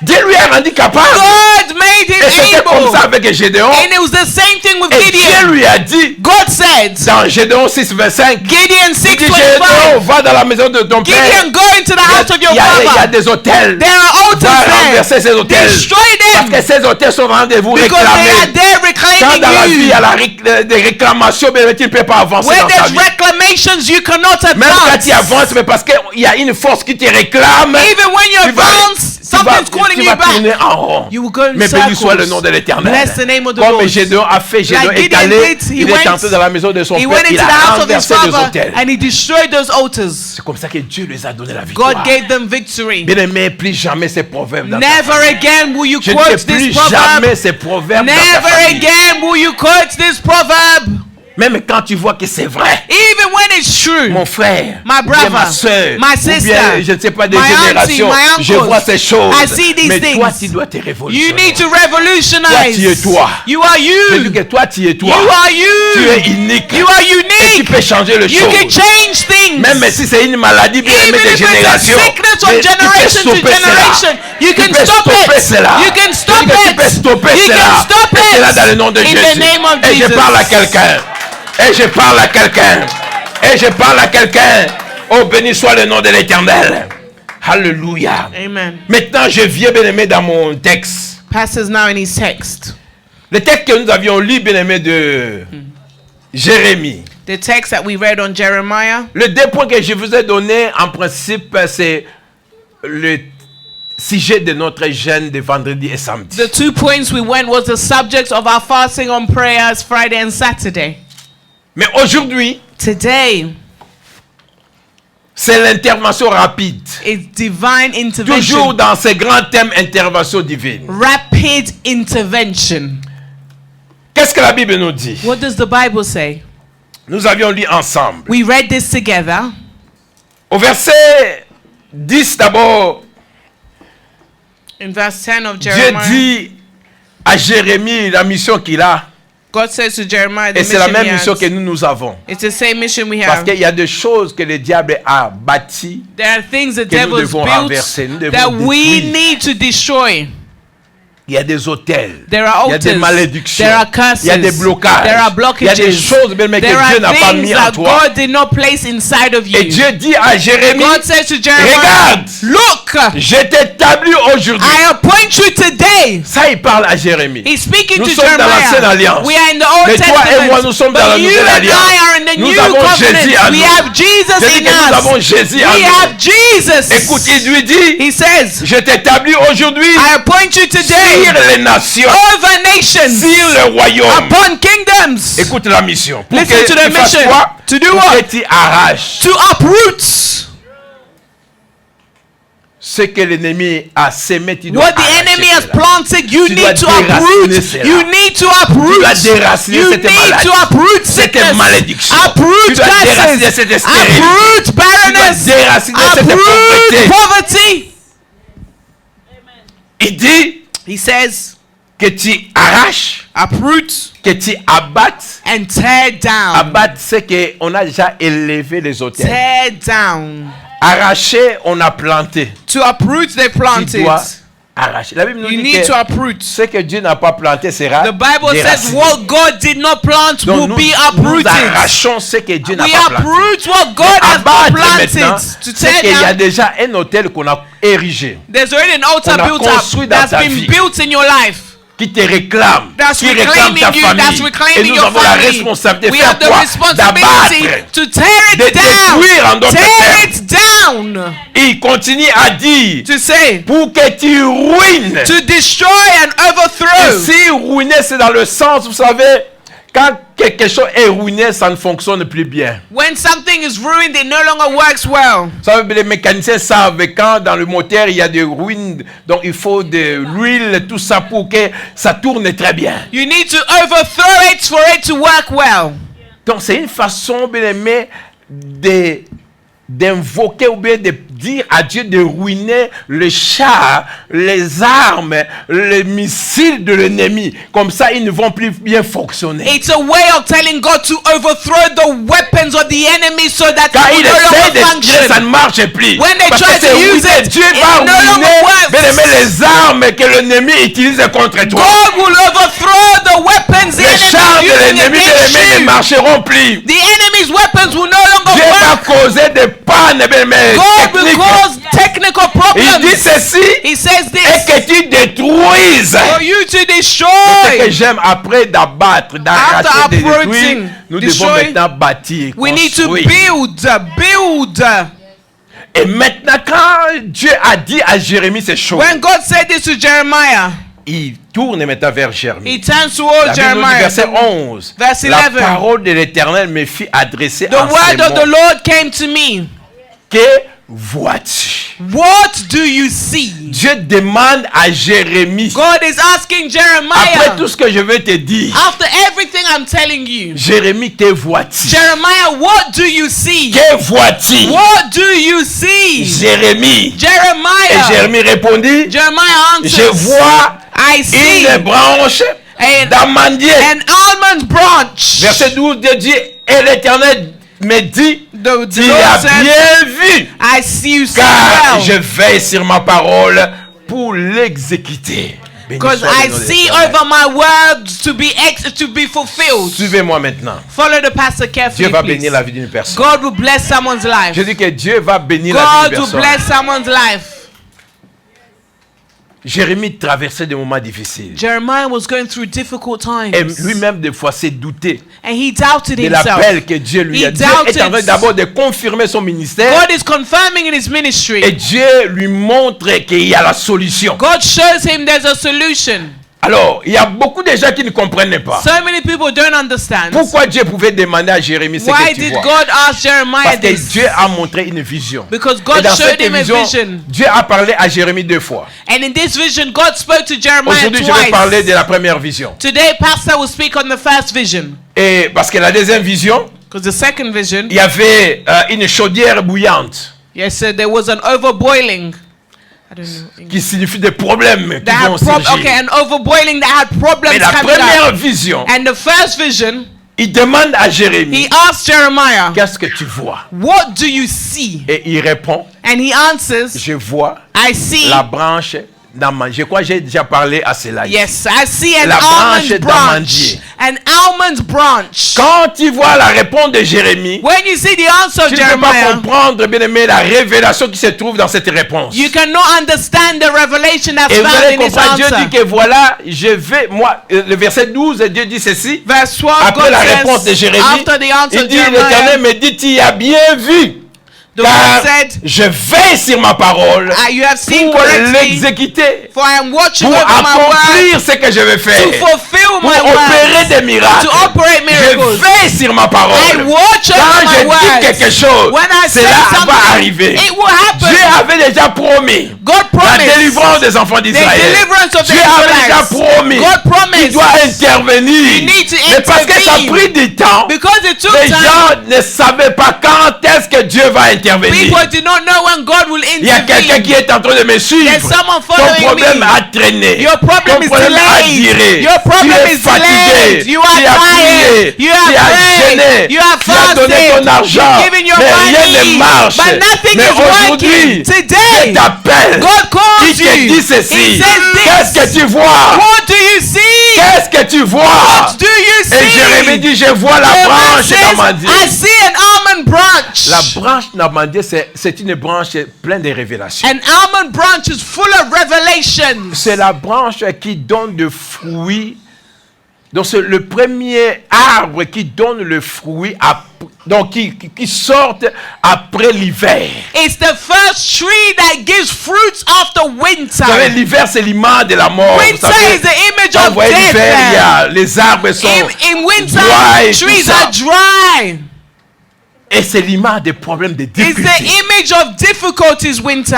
Dieu lui a rendu capable. God made him Et c'était comme able. ça avec Gédéon. And it was the same thing with Et Dieu Gideon. lui a dit, God said, dans Gédéon 6, 25, Gideon il dit, 6:25, Gédéon, va dans la maison de ton père. Gideon, go into the house of your Il y a father. des hôtels. There are altars Va there. renverser ces hôtels. Destroy Parce them. que ces hôtels sont rendez-vous Because they are réclamés. there Quand reclaiming dans la vie, il y you. a des réclamations, mais tu ne peux pas avancer Where dans ta there's vie. reclamations, you cannot Même quand advance. tu avances, mais parce qu'il y a une force qui te réclame, Even when you tu vas- advance, something's calling tu you vas tourner back. en rond. You will go in Mais béni soit le circles. nom de l'Éternel. Bless the name of the Comme Lord. Gédéon a fait, Gédéon Like est Gideon allé, did, he il est went- entré dans la maison de son He père, went il into a the house of his renversé les father hôtels. and he destroyed those altars. C'est comme ça que Dieu les a donné la victoire. God gave them victory. Bien aimé, plus jamais ces proverbes dans ta Never famille. again will you Je quote ne dis plus this proverb. jamais ces proverbes dans ta Never famille. again will you quote this proverb. Même quand tu vois que c'est vrai. Even when it's true. Mon frère, My ou bien ma brother, soeur, my ou sister, bien, je ne sais pas, des my auntie, générations, my je uncles, vois ces choses. I see these Mais toi, things. tu dois te You révolutionner. need to Toi, revolutionize. tu es toi. You are Je dis you. que toi, tu es toi. You are Tu es you. unique. You are Et tu unique. peux changer les You choses. can change things. Même si c'est une maladie bien Even aimée des if it's a générations. sickness mais from tu peux generation to stopper cela. generation, you Tu can peux stop stopper it. cela. You can Je stop dis que tu peux it. stopper You cela. can stop Et cela it. dans le nom de In Jésus. the name of Et je Jesus. parle à quelqu'un. Et je parle à quelqu'un. Et je parle à quelqu'un. Oh, béni soit le nom de l'Éternel. Alléluia. Amen. Maintenant, je viens, bien aimé, dans mon texte. Pastor's now in his text. Le texte que nous avions lu, bien aimé, de Jérémie. The text that we read on Jeremiah. Le deux points que je vous ai donné, en principe, c'est le sujet de notre jeûne de vendredi et samedi. The 2 points we went was the subject of our fasting on prayers Friday and Saturday. Mais aujourd'hui, Today c'est l'intervention rapide. is divine Toujours intervention. dans ces grands thèmes, intervention divine. Rapid intervention. Qu'est-ce que la Bible nous dit? What does the Bible say? Nous avions lu ensemble. We read this together. Au verset 10 d'abord, In verse 10 of Dieu Jeremiah, dit à Jérémie la mission qu'il a. God says to Jeremiah, the Et c'est la mission même he mission has. que nous avons. It's the same mission we Parce have. qu'il y a des choses que le diable a bâties. There are things the que nous devil's devons built renverser, nous devons that we détruire. need to destroy. Il y a des hôtels. There are Il y a des altars. malédictions. There are curses. Il y a des blocages. There are Il y a des blockages. choses même que There Dieu n'a are pas things mis en that toi. God did not place inside of Et you. Dieu dit à Jérémie, God says to Jeremiah, regarde, look, je t'établis aujourd'hui. I appoint you today. Ça, il parle à Jérémie. He's speaking Nous to sommes dans l'ancienne Jeremiah. alliance. We are in the Old Mais toi Testament. et moi, nous sommes dans la But you nouvelle and alliance. I are in the Nous new avons covenant. Jésus en We nous. have Jesus Je dis in que nous avons us. Jésus en We nous. have Jesus. Écoute, il lui dit, He says, je t'établis aujourd'hui I appoint you today sur les nations, over nations, sur le royaume. upon kingdoms, Écoute la mission. Pour Listen que to the tu fasses mission. quoi? To do Pour what? que tu arraches to uproot ce que l'ennemi a semé. Tu dois what the arracher enemy has cela. planted. You Tu need dois to déraciner uproot. cela. You need to Tu uproot. dois déraciner You cette need maladie, to uproot cette sickness. malédiction. Uproot Tu dois déraciner curses. cette stérilité. Uproot barrenness. Tu dois déraciner cette Uproot pauvreté. poverty. Il dit He says, que tu arraches, uproot que tu abattes. and tear down. Abattre, c'est qu'on a déjà élevé les hôtels. Tear down. Arracher, on a planté. To uproot, they Tu planted. dois arracher. La Bible nous You dit need que to uproot. ce que Dieu n'a pas planté sera The Bible says déraciné. what God did not plant Donc will nous, be nous uprooted. arrachons ce que Dieu n'a We pas planté. uproot what God Mais has abattre not maintenant, planted. To c'est tear qu'il y a down. déjà un hôtel qu'on a érigé, There's already an altar On a built construit up dans that's ta been vie. built in your life. qui te réclame, That's qui réclame reclaiming ta you. famille. That's Et reclaiming nous your avons la family. responsabilité de We faire have the quoi? responsibility D'abattre, to tear de it down. détruire en d'autres Tear termes. it down. Il continue à dire, To say, pour que tu ruines. to destroy and Et overthrow. si ruiner, c'est dans le sens, vous savez, quand quelque chose est ruiné, ça ne fonctionne plus bien. When something is ruined, it no longer works well. Ça, les mécaniciens savent quand dans le moteur il y a des ruines, donc il faut de l'huile, tout ça pour que ça tourne très bien. You need to overthrow it for it to work well. Donc c'est une façon, bien aimé, d'invoquer ou bien de dire à Dieu de ruiner le char, les armes, les missiles de l'ennemi. Comme ça, ils ne vont plus bien fonctionner. It's a way of telling God to overthrow the weapons of the enemy so that Quand it il will no essaie longer de tirer, ça function. ne marche plus. When they Parce try que c'est to use ruiné. it, Dieu it va no longer ruiner, works. bien aimé, les armes que l'ennemi utilise contre toi. God will overthrow the weapons the Les chars enemy de is using l'ennemi, bien against aimé, ne you. marcheront plus. The enemy's weapons will no longer Dieu va work. causer des pannes, bien aimé, God will techniques. cause technical Il dit problems. ceci, He says et this que tu détruises. for you to Ce que destroy. j'aime après d'abattre, d'arracher, After de détruire, uprooting, nous devons destroy, maintenant bâtir, We need to construire. build. Et maintenant, quand Dieu a dit à Jérémie ces choses, When God said this to Jeremiah, il tourne maintenant vers Jérémie. he turns towards La Bible nous dit, verset Jeremiah. 11. Verse La 11. parole de l'Éternel me fit adresser The en ces word of the mots. Lord came to me. Que vois-tu? What do you see? Dieu demande à Jérémie, God is asking après Jeremiah, tout ce que je vais te dire, after everything I'm telling you, Jérémie, que vois-tu? Jeremiah, what do you see? Que vois-tu? What do you see? Jérémie. Et Jeremiah. Jérémie répondit, Jeremiah je answers, vois I see une branche d'amandier. an almond branch. Verset 12, Dieu dit, et l'Éternel me dit, The tu Lord as said, bien vu, I see you so car je well, veille sur ma parole pour l'exécuter. Béni because soit le I nom de see l'Éternel. over my words to be fulfilled. Suivez-moi maintenant. Follow the pastor carefully, Dieu va please. bénir la vie d'une personne. God will bless someone's life. Je dis que Dieu va bénir la vie God d'une will personne. bless someone's life. Jérémie traversait des moments difficiles. Jeremiah was going through difficult times. Et lui-même, des fois, s'est douté And he doubted de himself. l'appel que Dieu lui a He dit. Dieu est en train doubted. d'abord de confirmer son ministère. God is confirming in his Et ministry. Dieu lui montre qu'il y a la solution. God shows him there's a solution. Alors, il y a beaucoup de gens qui ne comprennent pas. So many people don't understand. Pourquoi Dieu pouvait demander à Jérémie ce Why que tu did vois? God ask Jeremiah Parce que this? Dieu a montré une vision. Because Et God dans showed cette him a vision, vision. Dieu a parlé à Jérémie 2 fois. And in this vision, God spoke to Jeremiah Aujourd'hui, je vais parler de twice. la première vision. Today, Pastor will speak on the first vision. Et parce que la deuxième vision, Because the second vision, il y avait une chaudière bouillante yes, there was an overboiling. I don't know. qui signifie des problèmes qui That vont had surgir. okay, an overboiling that had problems Mais la coming première up. vision, And the first vision, il demande à Jérémie, he asked Jeremiah, qu'est-ce que tu vois? what do you see? Et il répond, And he answers, je vois I see, la branche d'amande. Je crois que j'ai déjà parlé à cela. yes, I see an La branche almond branch. d'amandier. An almond branch. Quand tu vois la réponse de Jérémie, When you see the answer of tu ne peux pas Jeremiah, comprendre, bien aimé, la révélation qui se trouve dans cette réponse. you cannot understand the revelation that's Et vous allez found in this comprendre, Dieu answer. dit que voilà, je vais, moi, le verset 12, Dieu dit ceci. Verse 12, Après God la réponse de says, Jérémie, after the answer il of dit, l'Éternel Jeremiah, me dit, tu as bien vu, the car Lord said, je veille sur ma parole you have seen pour correctly, l'exécuter, for I am watching pour over my word accomplir ce que je vais faire, to fulfill pour my opérer word, des miracles. to operate Je miracles. veille sur ma I parole. watch Quand over my je dis words. quelque chose, When I say cela va something, arriver. it will happen. Dieu avait déjà promis God la promised délivrance des enfants the d'Israël. deliverance of the Dieu avait déjà Israelites. promis God qu'il promised doit intervenir. You need to Mais parce que ça a intervene. pris du temps, because it took les time. gens ne savaient pas quand est-ce que Dieu va intervenir. People did not know when God will Il y a quelqu'un intervene. qui est en train de me suivre. There's someone Ton following problème me. a traîné. Your problem Ton is problème a delayed. duré. Your problem tu es is fatigué. delayed. You are tu as prié. tired. You have tu as prayed. gêné. You have tu as donné fasted. ton argent. You've given your Mais rien money. ne marche. But nothing Mais is aujourd'hui, working. Today, Dieu t'appelle. God calls Il te you. dit ceci. He says this. Qu'est-ce que tu vois? What do you see? Qu'est-ce que tu vois? What do you see? Et Jérémie dit, je vois la The man branche says, d'amandier. I see an almond branch. La branche d'amandier, c'est une branche pleine de révélations. An almond branch is full of revelations. C'est la branche qui donne de fruits. Donc c'est le premier arbre qui donne le fruit donc qui sortent après l'hiver. It's the first tree that gives fruits after winter. Vous savez, l'hiver c'est l'image de la mort. Winter Vous savez, is the image quand vous of voyez l'hiver, il y death. a, les arbres sont In winter, dry, tout trees ça. are dry. Et c'est l'image des problèmes, des It's the difficultés. image of difficulties winter.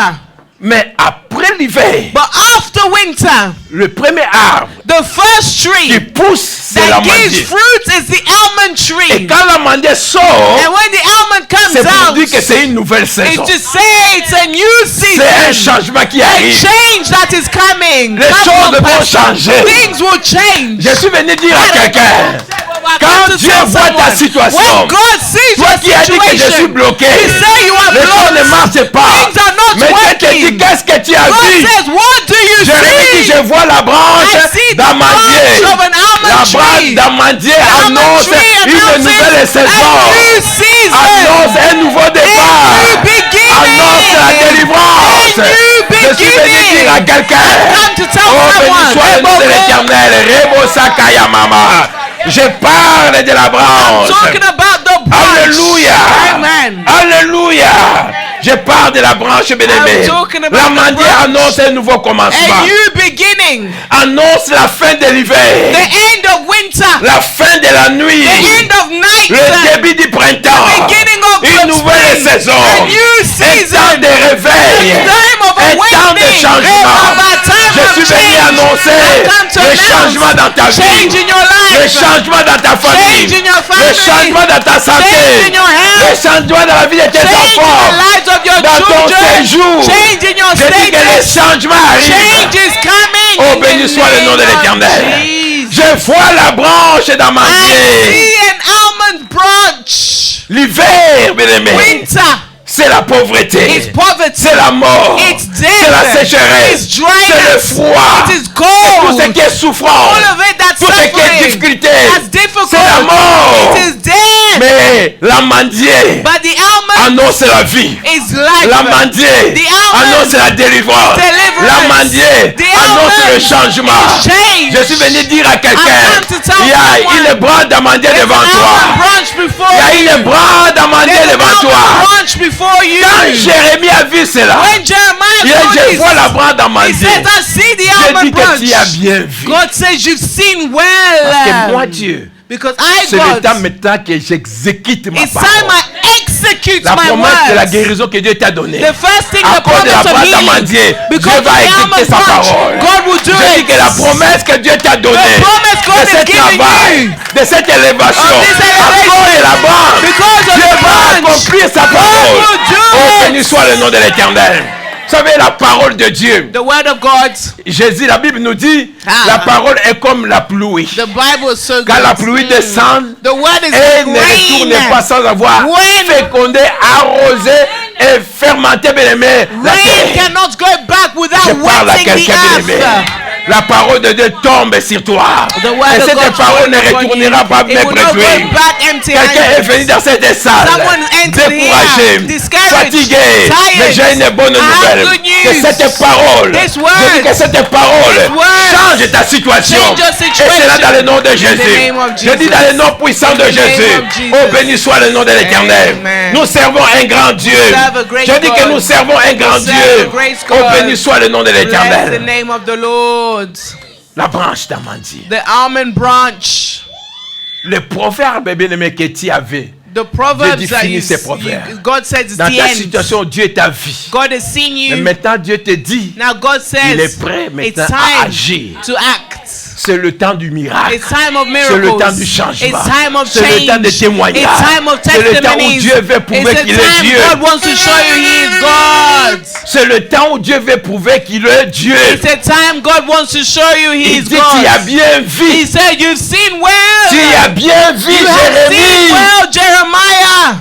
Mais après l'hiver, But after winter, le premier arbre the first qui tree pousse, c'est that gives l'amandier. fruits is the almond Et tree. quand l'amandier sort, And when the almond c'est comes pour out, dire que c'est une nouvelle saison. it's to say it's a new C'est un season. changement qui A arrive. change that is coming. Les Come choses on, vont Pastor. changer. Things will change. Je suis venu dire à quelqu'un, Quand quand Dieu voit ta situation, when God sees toi your qui as dit que je suis situation, bloqué, He say you are les choses ne blocked. marchent pas. Things are not Mais Dieu te dit, working. qu'est-ce que tu as God vu? says, what do you Je lui dis, see? je vois la branche I see the d'amandier. branch of an almond La tree. branche d'amandier The almond annonce tree une announces nouvelle a saison. new season. Annonce un nouveau départ. A new beginning. Annonce la délivrance. A new Je suis venu beginning. dire à quelqu'un, Come to tell oh béni someone. soit le nom de l'Éternel. Rebo Sakaya Mama. Je parle de la branche. Talking about the branch. Alléluia. Amen. Alléluia. Je parle de la branche bien-aimée. I'm talking about L'amandier the branch. annonce un nouveau commencement. A new beginning. Annonce la fin de The l'hiver. end of winter. La fin de la nuit. The end of night. Le début du printemps. The beginning of Une the nouvelle spring. saison. A new Un season. temps de réveil. A time of Un temps de awakening. changement. A time Je of suis venu change. annoncer I come to le announce changement dans ta vie. change in your Le life. changement dans ta famille. Change in your Le family. changement dans ta santé. Change in your Le health. changement dans la vie de tes Change in the enfants. lives of your Dans ton children. séjour. Change in your Je dis que le status. changement arrive. Change is coming. Oh, in béni the soit le nom de name of l'Éternel. Jesus. Je vois la branche I d'amandier. see an almond branch. L'hiver, bien-aimé, Winter. c'est la pauvreté. It's poverty. C'est la mort. It's C'est la death. sécheresse. It's C'est le dryness. froid. It is Tout ce cold. qui est souffrance. All of it that's Tout ce qui est suffering. difficulté. That's difficult. C'est la mort. It is death. Mais l'amandier But the almond annonce la vie. is life. L'amandier The almond annonce la délivrance. deliverance. L'amandier The annonce almond le changement. is change. Je suis venu dire à quelqu'un, I've come to tell il y a someone. une branche d'amandier There's devant an almond toi. branch before Il y a you. une branche d'amandier There's an devant almond toi. branch before you. Quand Jérémie a vu cela, When Jeremiah il saw a dit, je this, vois la branche he d'amandier. says, I see the J'ai dit almond que tu as branch. bien vu. God says, you've seen Parce que moi, well. Dieu, Because I, c'est le temps God, maintenant que j'exécute ma it's time parole. I execute La my promesse de la words. guérison que Dieu t'a donnée. The first thing, À the cause de la promise of branche healing. d'amandier, Because Dieu of va the exécuter almond sa branch, parole. God will do Je dis it. que la promesse que Dieu t'a donnée, The promise God de ce is giving travail, you, de cette élévation, of this à elevation, cause de la branche, because of Dieu the va branch, accomplir sa God parole. will do Oh, it. béni soit le nom de l'Éternel. Vous savez, la parole de Dieu, The word of God, Jésus, la Bible nous dit, la parole est comme la pluie. the Bible is so Quand la good. pluie descend, The word is et ne rain. retourne pas sans avoir When- fécondé, arrosé et fermenté, bien aimé, la Rain terre. cannot go back Je without parle à wetting the quelqu'un, bien aimé. earth. La parole de Dieu tombe sur toi. The word Et of cette God parole ne falls upon retournera you. pas It will même not go produit. back empty Quelqu'un est handed. venu dans cette salle, Someone entered découragé, here, discouraged, fatigué, tired. mais j'ai une bonne I have nouvelle. good news. Que cette parole, This je word, dis que cette parole this word, change ta situation. change your Et situation. c'est là dans le nom de In the Jésus. name of Je dis Jesus. dans le nom puissant de In the name Jésus. of Jesus. Oh, béni soit le nom de l'Éternel. Amen. Nous servons un grand Dieu. serve a great Je dis que God. nous servons un grand serve Dieu. a great Oh, God. béni soit le nom de Bless the l'Éternel. name of the Lord. La branche d'amandier. The almond branch. Le proverbe bien-aimé que tu avais. The proverbs Dieu that définit ses proverbes. God says it's Dans the ta end. situation, Dieu est ta vie. God has seen Mais you. maintenant, Dieu te dit, Now God says il est prêt it's maintenant à time agir. to act. C'est le temps du miracle. It's time of C'est le miracles. temps du changement. It's time of C'est le temps de change. témoignage. It's time of C'est le temps où testimonies. Dieu veut prouver It's the qu'il est time Dieu. God wants to show you He is God. C'est le temps où Dieu veut prouver qu'il est Dieu. It's the time God wants to show you He Il is dit, tu as God. bien He vu. said, you've seen Tu well. as bien vu, You have seen Jérémie. well, Jeremiah.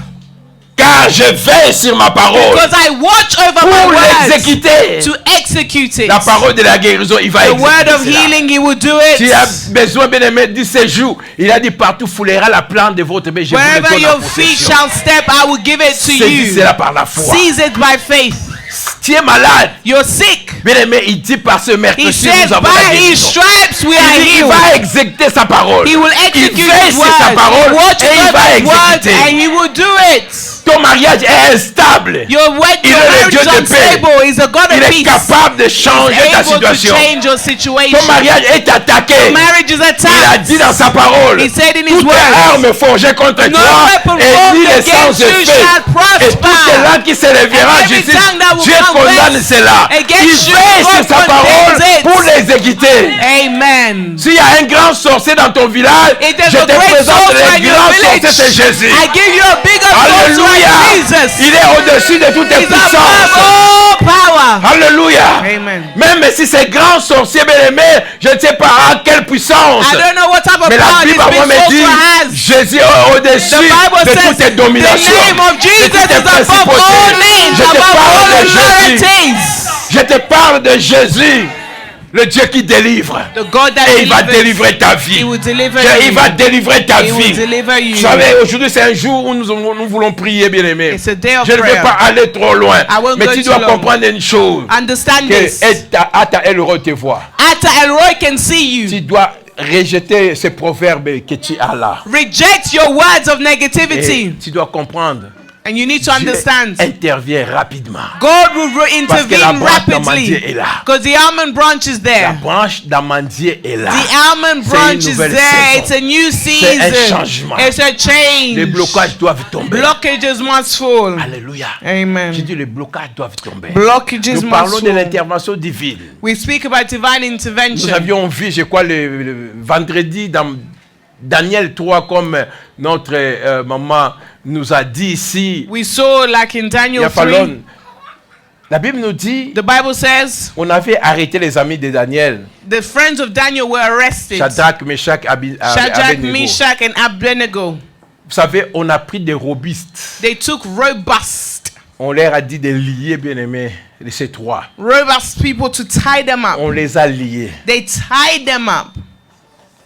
Car je veille sur ma parole Because I watch over my pour words l'exécuter. to execute it. La parole de la guérison, il va The exécuter word of cela. healing, He will do Tu as it. besoin, bien-aimé, de ces jours. Il a dit, partout foulera la plante de votre maison. Je vous le Wherever donne en your feet possession. shall step, I will give it to Saisis you. cela par la foi. Seize it by faith. Tu tu es malade. You're sick. Bien aimé, il dit par ce He meurtre-ci, says, nous avons la by his guérison. stripes we are Il dit, il healed. va exécuter sa parole. He will Il execute veille his sur sa word. parole Watch et il over va his word exécuter. and he will do it. Ton mariage est instable. Your Il est le marriage Dieu is de paix. unstable. He's a God Il of est peace. capable de changer ta Able to situation. change your situation. Ton mariage est attaqué. Your marriage is Il a attacked. dit dans sa parole, He said in his toute words, arme forgée contre no toi weapon et formed ni l'essence against de you feu. shall Et toute prosper. langue qui s'élèvera And en every justice, tongue that will Dieu condamne confess cela. Il against you, veille sur God sa parole condemns it. pour l'exécuter. Amen. S'il y a un grand sorcier dans ton village, If there's je a te great présente sorcerer in le your grand village, sorcier, c'est Jésus. I give you a bigger sorcerer, Alléluia. Jesus. Il est au-dessus de toute He's above puissance. all power. Alléluia. Amen. Même si c'est grand sorcier bien aimé, je ne sais pas à quelle puissance. I don't know what type of Mais la power this Bible à moi big me dit, sorcerer has. Jésus est au-dessus The Bible de says toutes tes the dominations, name of de Jesus toutes tes is above all principautés. names, Je te above parle all de Jésus. authorities. Je te parle de Jésus, le Dieu qui délivre. The God that Et il va delivers. délivrer ta vie. He will deliver Il you. va délivrer ta He will vie. deliver you. Vous savez, aujourd'hui c'est un jour où nous voulons prier, bien aimé. It's a day of Je ne vais prayer. pas aller trop loin. I won't Mais go tu too dois long. comprendre une chose. Understand Que this. Atta Elroy te voit. Atta Elroy can see you. Tu dois rejeter ces proverbes que tu as là. Reject your words of Et negativity. tu dois comprendre. And you need to Dieu understand. intervient rapidement. God will Parce que la intervene branche rapidly. d'amandier est là. Because the almond branch is La there. branche d'amandier est là. The almond C'est branch une is nouvelle there. saison. It's a new C'est un season. changement. It's a change. Les blocages doivent tomber. Blockages must fall. Alléluia. Amen. J'ai dit les blocages doivent tomber. Blockages Nous parlons must de fall. l'intervention divine. We speak about divine Nous intervention. avions vu, je crois, le vendredi dans Daniel 3, comme notre maman nous a dit ici. We saw like in Il y Daniel a pas 3, longtemps. La Bible nous dit, the Bible says on avait arrêté les amis de Daniel. the friends of Daniel were arrested. Shadrach, Meshach, Shadrach, Abednego. Meshach, and Abednego. Vous savez, on a pris des robustes. They took robust On leur a dit de lier, bien aimés, ces trois. people to tie them up. On les a liés. They tied them up.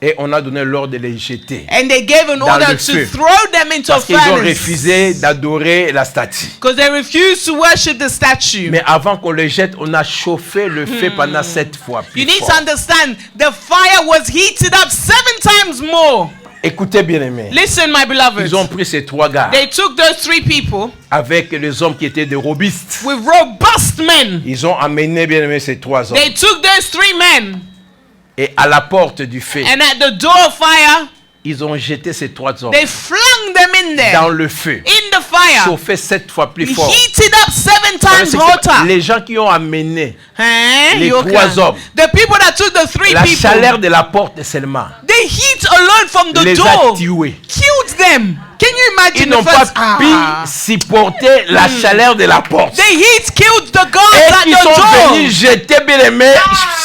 Et on a donné l'ordre de les jeter. And they gave an Dans order le to feu. throw them into a Parce qu'ils ont furnace. refusé d'adorer la statue. Because they refused to worship the statue. Mais avant qu'on les jette, on a chauffé le feu pendant 7 fois plus You need fort. to understand, the fire was heated up 7 times more. Écoutez bien aimés. Listen, my beloved. Ils ont pris ces trois gars They took those 3 people avec les hommes qui étaient des robustes. with robust men. Ils ont amené bien aimé ces trois hommes. They took those 3 men, Et à la porte du feu, and at the door of fire, ils ont jeté ces trois hommes they flung them in there, dans le feu. in the fire, Chauffé 7 fois plus fort. heated up 7 Vous savez, times c'est hotter. que les gens qui ont amené Hein? les You trois can- hommes. The people that took the 3 la people, chaleur de la porte seulement the heat alone from the les door a tués. killed them. Can you Ils imagine n'ont the pas first? pu supporter la chaleur de la porte. The heat killed the guards Et at ils the sont door. venus jeter bien aimé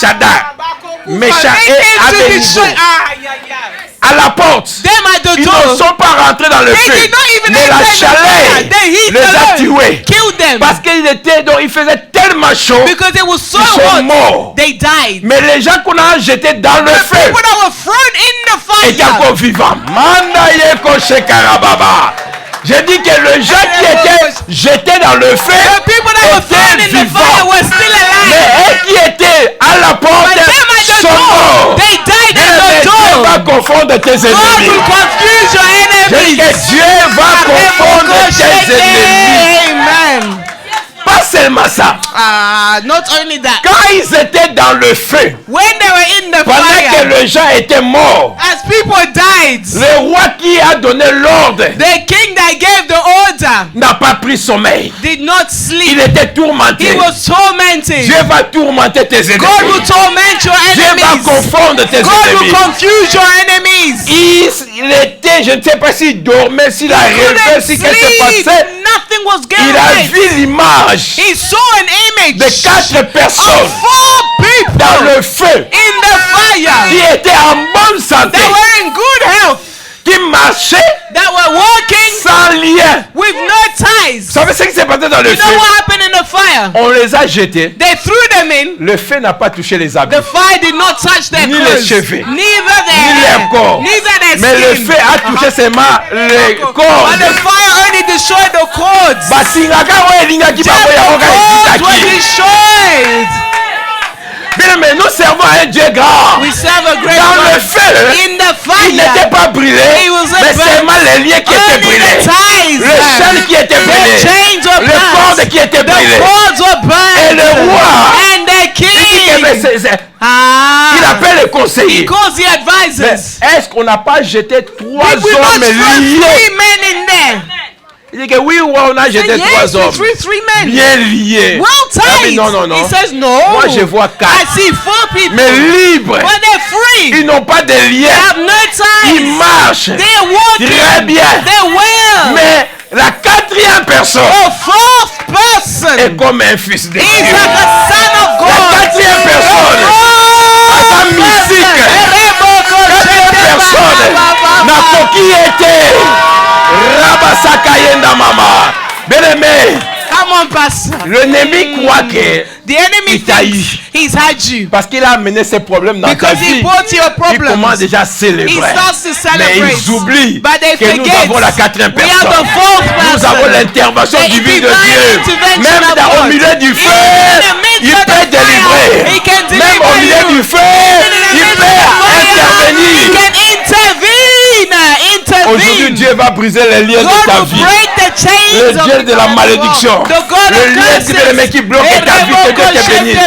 Shadrach, Meshach They et came to Abednego destroy. à la porte. Them at the Ils door. ne sont pas rentrés dans le They feu. did not even Mais la enter the chaleur fire. The heat les a alone tués. killed them. Parce qu'il était, donc il faisait tellement chaud. Because it was so Ils sont hot, morts. they died. Mais les gens qu'on a jetés dans le The feu people that were thrown in the étaient fire. encore vivants. Manda yeko shekarababa. J'ai dit que les gens qui étaient jetés dans le feu The people that were thrown étaient in the fire vivants. were still Mais alive. eux qui étaient à la porte But them at the sont door, morts. they died Mais at the Dieu door. va confondre tes God ennemis. will confuse your J'ai dit enemies. que Dieu va confondre tes ennemis. Amen. Pas seulement ça. Not only that, Quand ils étaient dans le feu, when they were in the pendant que fire, les gens étaient morts, as people died, le roi qui a donné l'ordre the king that gave the order n'a pas pris sommeil. did not Il sleep. était tourmenté. He was tormented. Dieu va tourmenter tes God will ennemis. torment your Dieu va enemies. confondre tes God will ennemis. confuse your enemies. Il était, je ne sais pas s'il dormait, s'il a He rêvé, couldn't si quelque chose sleep. passait. Nothing was Il going a right. vu l'image He saw an image de 4 personnes of 4 people dans le feu in the qui fire étaient en bonne santé, that were in good health, qui marchaient that were walking sans lien, with no ties. Vous savez ce qui s'est passé dans le You know feu? what happened in the fire? On les a jetés. They threw them in. Le feu n'a pas touché les habits. The fire did not touch their Ni les clothes, cheveux, neither their ni hair, leur corps. neither their Mais le skin. feu a touché seulement les But cordes. the fire only destroyed the cords. Basingaka oyo elingaki Just bango the yango cords were ekitaki. destroyed. Bien, mais nous servons à un Dieu grand. We serve a great Dans le God. feu, In the il n'était fire, pas brûlé, He was a mais burnt. seulement les liens qui étaient only the brûlés. ties, Le chaîne qui était the brûlé. chains were Les cordes burnt, qui étaient the brûlées. cords were Et burnt, le roi, and the il dit que, mais king. il appelle les He conseillers. calls the Mais advisors. est-ce qu'on n'a pas jeté trois Did we not hommes throw liés? 3 men in there? Il dit que oui, on a jeté Yes, trois we hommes threw 3 men. bien liés. Well Ah, mais tied. non, non, non. He says no. Moi, je vois I 4. see 4 people. Mais libres. But they're free. Ils n'ont pas de They liens. have no Ils ties. marchent. They're walking. Très bien. They're well. Mais la quatrième personne The 4th person est comme un fils de is Dieu. like a son of God. La quatrième personne, Adam musique. Quatrième personne, Nakoki était Rabasaka Yenda Mama. Bien-aimé, Come on, Pastor. l'ennemi croit que The enemy Il t'a thinks he's had you parce qu'il a amené ses problèmes dans ta because he vie, brought you a il problem. commence déjà à He célébrer. starts to Mais celebrate. ils oublient But they que nous forget avons la quatrième we have personne. the 4th Nous person. avons l'intervention The divine de divine Dieu. intervention Même of au God. milieu du feu, Even in the midst il of peut the fire, délivrer. he can Même au deliver milieu you. du feu, Even in the il midst peut of the fire, he intervenir. can Aujourd'hui, intervene. Dieu va briser les liens de ta God will vie. break the chains Le of Dieu the de la God of malédiction. war. The God Le of lien curses. qui le qui bloque ta vie, que Dieu te bénisse.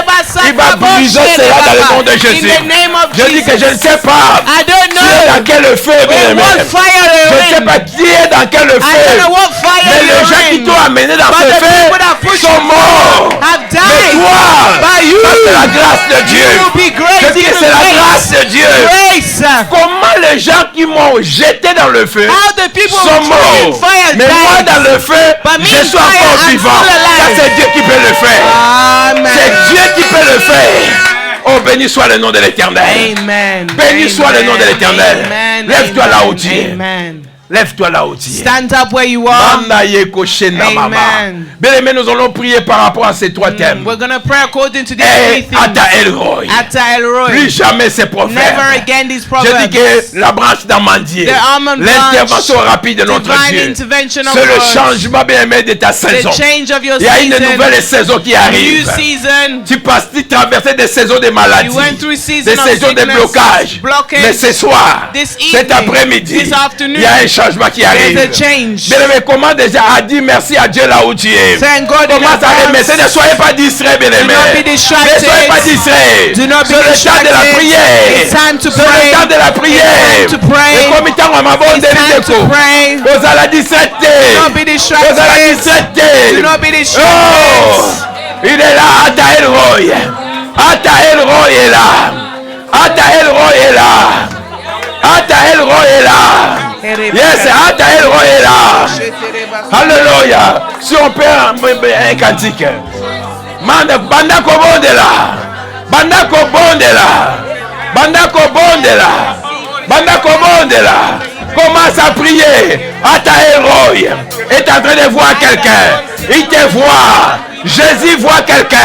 Il va briser cela dans le nom de Jésus. In the name of Je dis que je Jesus. ne sais pas I don't qui est dans know quel feu, bien aimé. what fire Je ne you're sais in. pas qui est dans quel I don't feu. know what fire Mais les gens you're qui in. t'ont amené dans But ce the feu people that put sont you morts. have Mais died. toi, But you, ça c'est la grâce de Dieu. you will be Je great. dis que Even c'est la grâce grace. de Dieu. Grace. Comment les gens qui m'ont jeté dans le feu How the people sont who threw in morts. fire Mais moi died. dans le feu, But me je in suis fire, encore I'm vivant. still alive. Ça c'est Dieu qui peut le faire. Amen. C'est Dieu qui peut le faire. Oh, béni soit le nom de l'Éternel. Amen. Béni soit le nom de l'Éternel. Amen. Lève-toi là où tu es. Amen. Lève-toi là où tu es. Stand up where you are. Manda yeko shena mama. Amen. Bien aimé, nous allons prier par rapport à ces trois thèmes. We're going to pray according to these Et 3 things. Ata Elroy. Atta Elroy. Plus jamais ces prophètes. Never again these Je proverbs. dis que la branche d'amandier, The almond l'intervention branch, rapide de notre divine Dieu, intervention of c'est le God. changement bien aimé de ta saison. The change of your Il y a une season. nouvelle saison qui New arrive. season. Tu traversais des saisons de maladie, You went through season des of saisons de sickness, blocage. blockage. Mais ce soir, This cet evening, après-midi, this afternoon, il y a un changement qui arrive. There's a change. Bien aimé, comment déjà à dire merci à Dieu là où tu es? Thank God in Commence à advance. remercier. Ne soyez pas distraits, bien aimé. not be distracted. Ne soyez pas distraits. Do not be C'est le temps de la distracted. prière. It's time to C'est pray. le temps de la prière. It's time to pray. Et comme il t'a remis bon It's time to pray. Vous allez distraiter. Do not be Vous allez distracted. distraiter. Do not be Oh, distracted. il est là, Ata Elroy. Ata Elroy est là. Ata Elroy est là. Ata Elroy est là. Yes, Ata Elroy est là. Alléluia. Si on peut un cantique. Banda Kobondela. Banda Kobondela. Banda Kobondela. Banda Kobondela. Commence à prier. Ata Elroy est en train de voir quelqu'un. Il te voit. Jésus voit quelqu'un.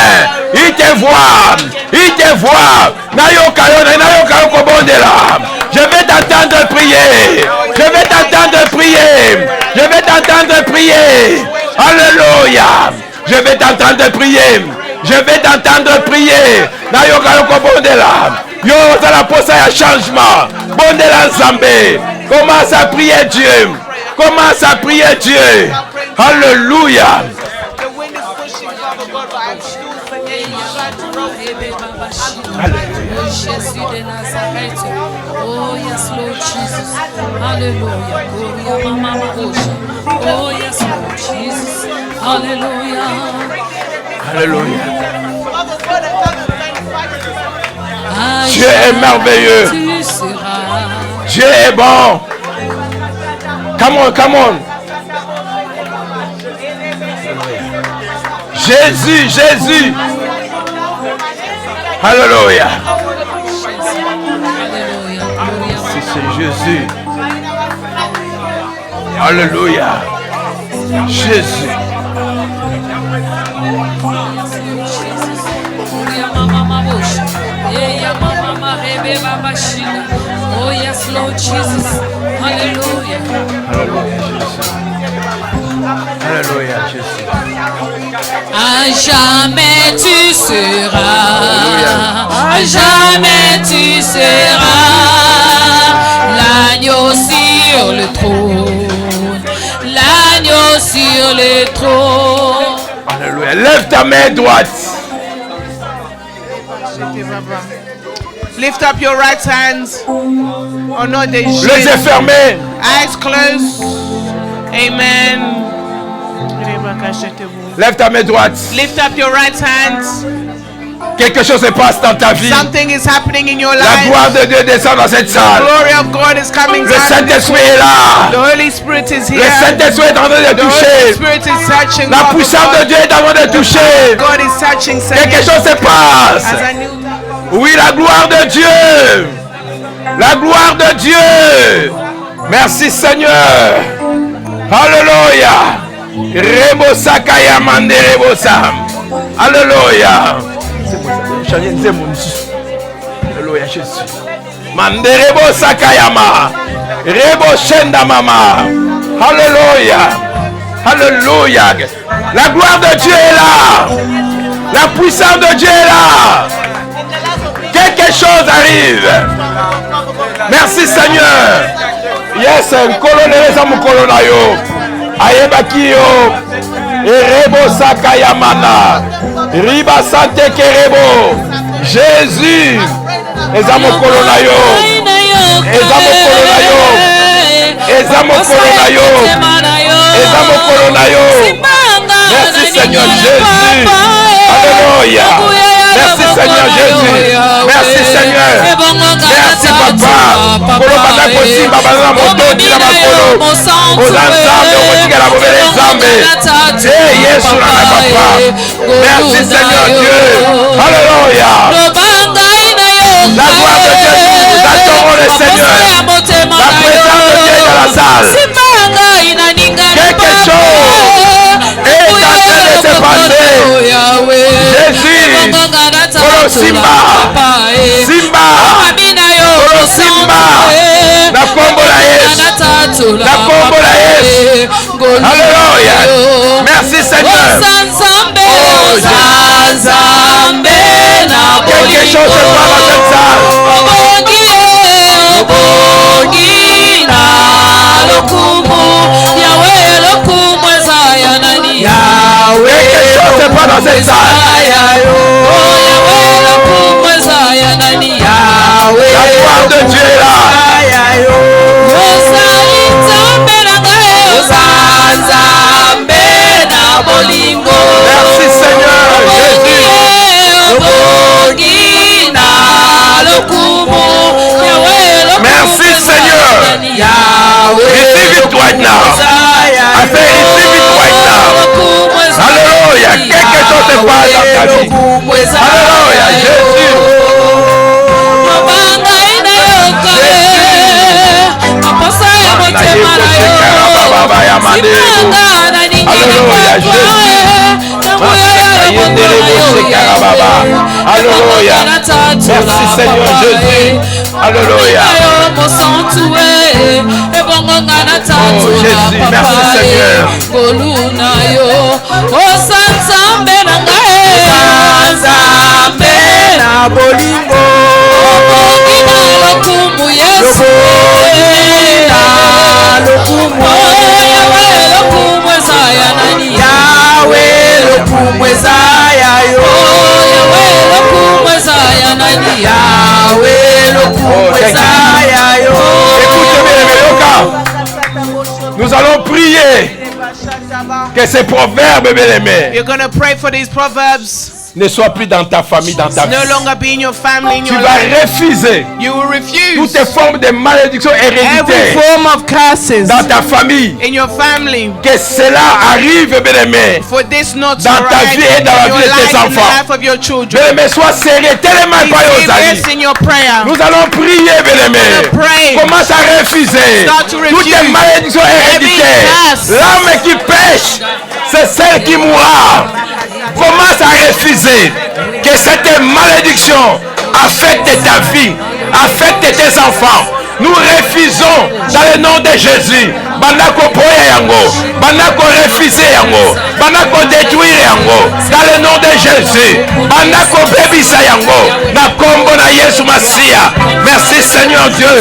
Il te voit. Il te voit. Nayo Kobondela. Je vais t'entendre prier. Je vais t'entendre prier. Je vais t'entendre prier. Alléluia. Je vais t'entendre prier. Je vais t'entendre prier. Nayo Kobondela. Yo, ça la pose à changement. Bondela Zambé. Commence à prier Dieu. Commence à prier Dieu. Alléluia. The wind is pushing, Father God, but I'm still forgetting. Jésus de Nazareth. Oh yes, Lord Jesus. Hallelujah. Gloria mama osha. Oh yes, Lord Jesus. Hallelujah. Alléluia. Father God, I come and thank you. Dieu est merveilleux. Tu seras. Dieu est bon. Come on, come on. Jésus, Jésus. Alléluia. Hallelujah. Gloria Si c'est Jésus. Alléluia. Jésus. Oh yes, Lord Jesus. Hallelujah. Alléluia, Jésus. À jamais tu seras. À jamais tu seras. L'agneau sur le trône. L'agneau sur le trône. Alléluia. Lève ta main droite. Lift up your right hands. Au nom de Jésus. Les yeux fermés. Eyes closed. Amen. Lève ta main droite. Lift up your right hands. Quelque chose se passe dans ta vie. Something is happening in your La life. gloire de Dieu descend dans cette The salle. glory of God is coming Le down. Saint-Esprit est là. The Holy Spirit is Le here. Saint-Esprit est en train de The Holy toucher. Spirit is touching. La puissance de Dieu est en train de toucher. God is touching. Quelque chose se passe. As I knew that. Oui, la gloire de Dieu. La gloire de Dieu. Merci Seigneur. Alléluia. Rebo sakaya mande rebo sam. Alléluia. Alléluia Jésus. Mande rebo sakaya ma. Rebo shenda mama. Alléluia. Alléluia. La gloire de Dieu est là. La puissance de Dieu est là. Quelque chose arrive. Merci Seigneur. Yes, colonel amu colonayo. Ayebakio. Erebo sakayamana. Riba sante kerebo. Jésus. Ezamu colonayo. Ezamu colonayo. Ezamu colonayo. Ezamu colonayo. Merci Seigneur Jésus. Alléluia. Merci Seigneur Jésus. Merci Seigneur. Merci Papa. Kolo bana kosimba bana mototi na makolo. Ozanzambe okotikala bobele nzambe. Eh Yesu na Papa. Merci Seigneur Dieu. Alléluia. La gloire de Dieu, nous adorons le Seigneur. La présence de Dieu est dans la salle. Quelque chose est en train de se passer. Jésus, Kolo Simba, Simba, Kolo Simba, na kombo la Yesu, na kombo la Yesu. Alléluia. Merci Seigneur. Oh Jésus. Quelque chose se passe dans cette salle. Quelque chose se passe dans cette salle. La gloire de Dieu est là. Merci Seigneur Jésus. Merci Seigneur. Receive it right now. I say receive it right now. Alléluia. Quelque chose se passe dans ta vie. Alléluia. Jésus. Alléluia, Alléluia. Merci Seigneur Jésus. Alléluia. Oh Jésus, merci Seigneur. Nous allons prier que ces proverbes, bien-aimés, You're going to pray for these proverbs. ne soient plus dans ta famille, dans ta vie. No longer be in your family, in Tu your vas life. refuser You will refuse toutes formes de malédiction every héréditaire form of curses dans ta famille. in your family. Que cela arrive, bien-aimé, For this not to dans ta arise vie et dans la in your vie de tes life, in the enfants. life of your children. Bien-aimé, sois sérieux, tellement Be pas aux serious amis. in your prayer. Nous allons prier, bien-aimé. Pray. Commence à refuser Start to refuse toutes les malédictions héréditaires. every curse. L'âme qui pêche c'est celle qui mourra. Commence à refuser que cette malédiction affecte ta vie, affecte tes enfants. Nous refusons dans le nom de Jésus. Banako poya yango, banako refuser yango, banako détruire yango dans le nom de Jésus. Banako bebisa yango na kombo na Yesu Masia. Merci Seigneur Dieu.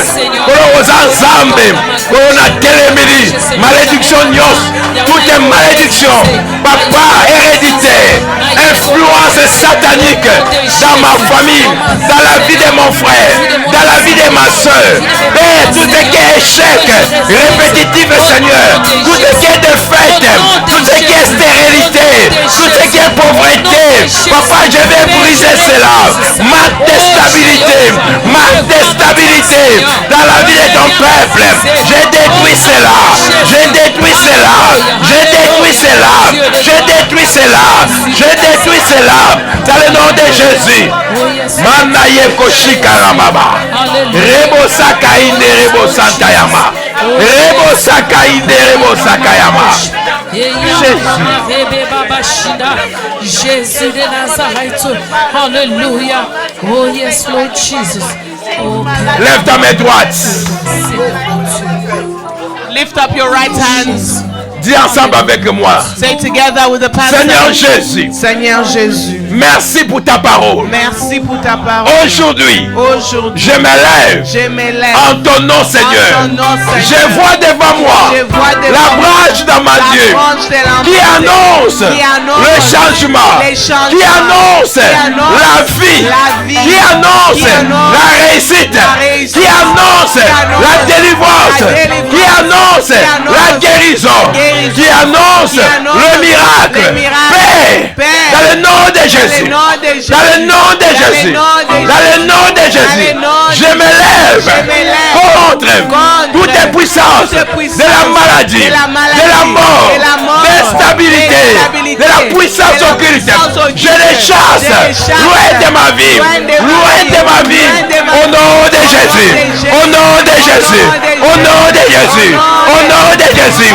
Kolo ozanzambe, kolo na telemili, malédiction nyos, toute malédiction, papa héréditaire, influence satanique dans ma famille, dans la vie de mon frère, dans la vie de ma soeur. Père, tout ce qui est échec, répétitif, Seigneur, tout ce qui est défaite, tout ce qui est stérilité, tout ce qui est pauvreté, papa, je vais briser cela. Ma déstabilité dans la vie de ton peuple, je détruis cela, je détruis cela, je détruis cela, je détruis cela, je détruis cela, dans le nom de Jésus. Manaye koshikara baba, rebo sakainde rebo santayama, rebo sakainde rebo sakayama. Jésus de Nazareth. Alléluia. Oh yes, Lord Jesus. Oh, lève ta main droite. Lift up your right hands. Dis ensemble avec moi. Say together with the pastor. Seigneur Jésus, Seigneur Jésus, merci pour ta parole. merci pour ta parole. Aujourd'hui, Aujourd'hui, je me je me lève lève en ton nom, Seigneur. en ton nom, Seigneur. Je vois devant moi Je vois devant la moi branche dans ma la Dieu branche de la qui main annonce qui annonce le changement, les changements, qui annonce la vie, qui annonce la réussite, qui annonce la délivrance, qui annonce la guérison, qui annonce le miracle. Père, dans le nom de Jésus, dans le nom de Jésus, dans le nom de Jésus, je me lève contre toutes les puissances de la maladie, de la mort, de l'instabilité, de la puissance occulte. Je les chasse loin de ma vie, loin de ma vie, au nom de Jésus, au nom de Jésus, au nom de Jésus, au nom de Jésus.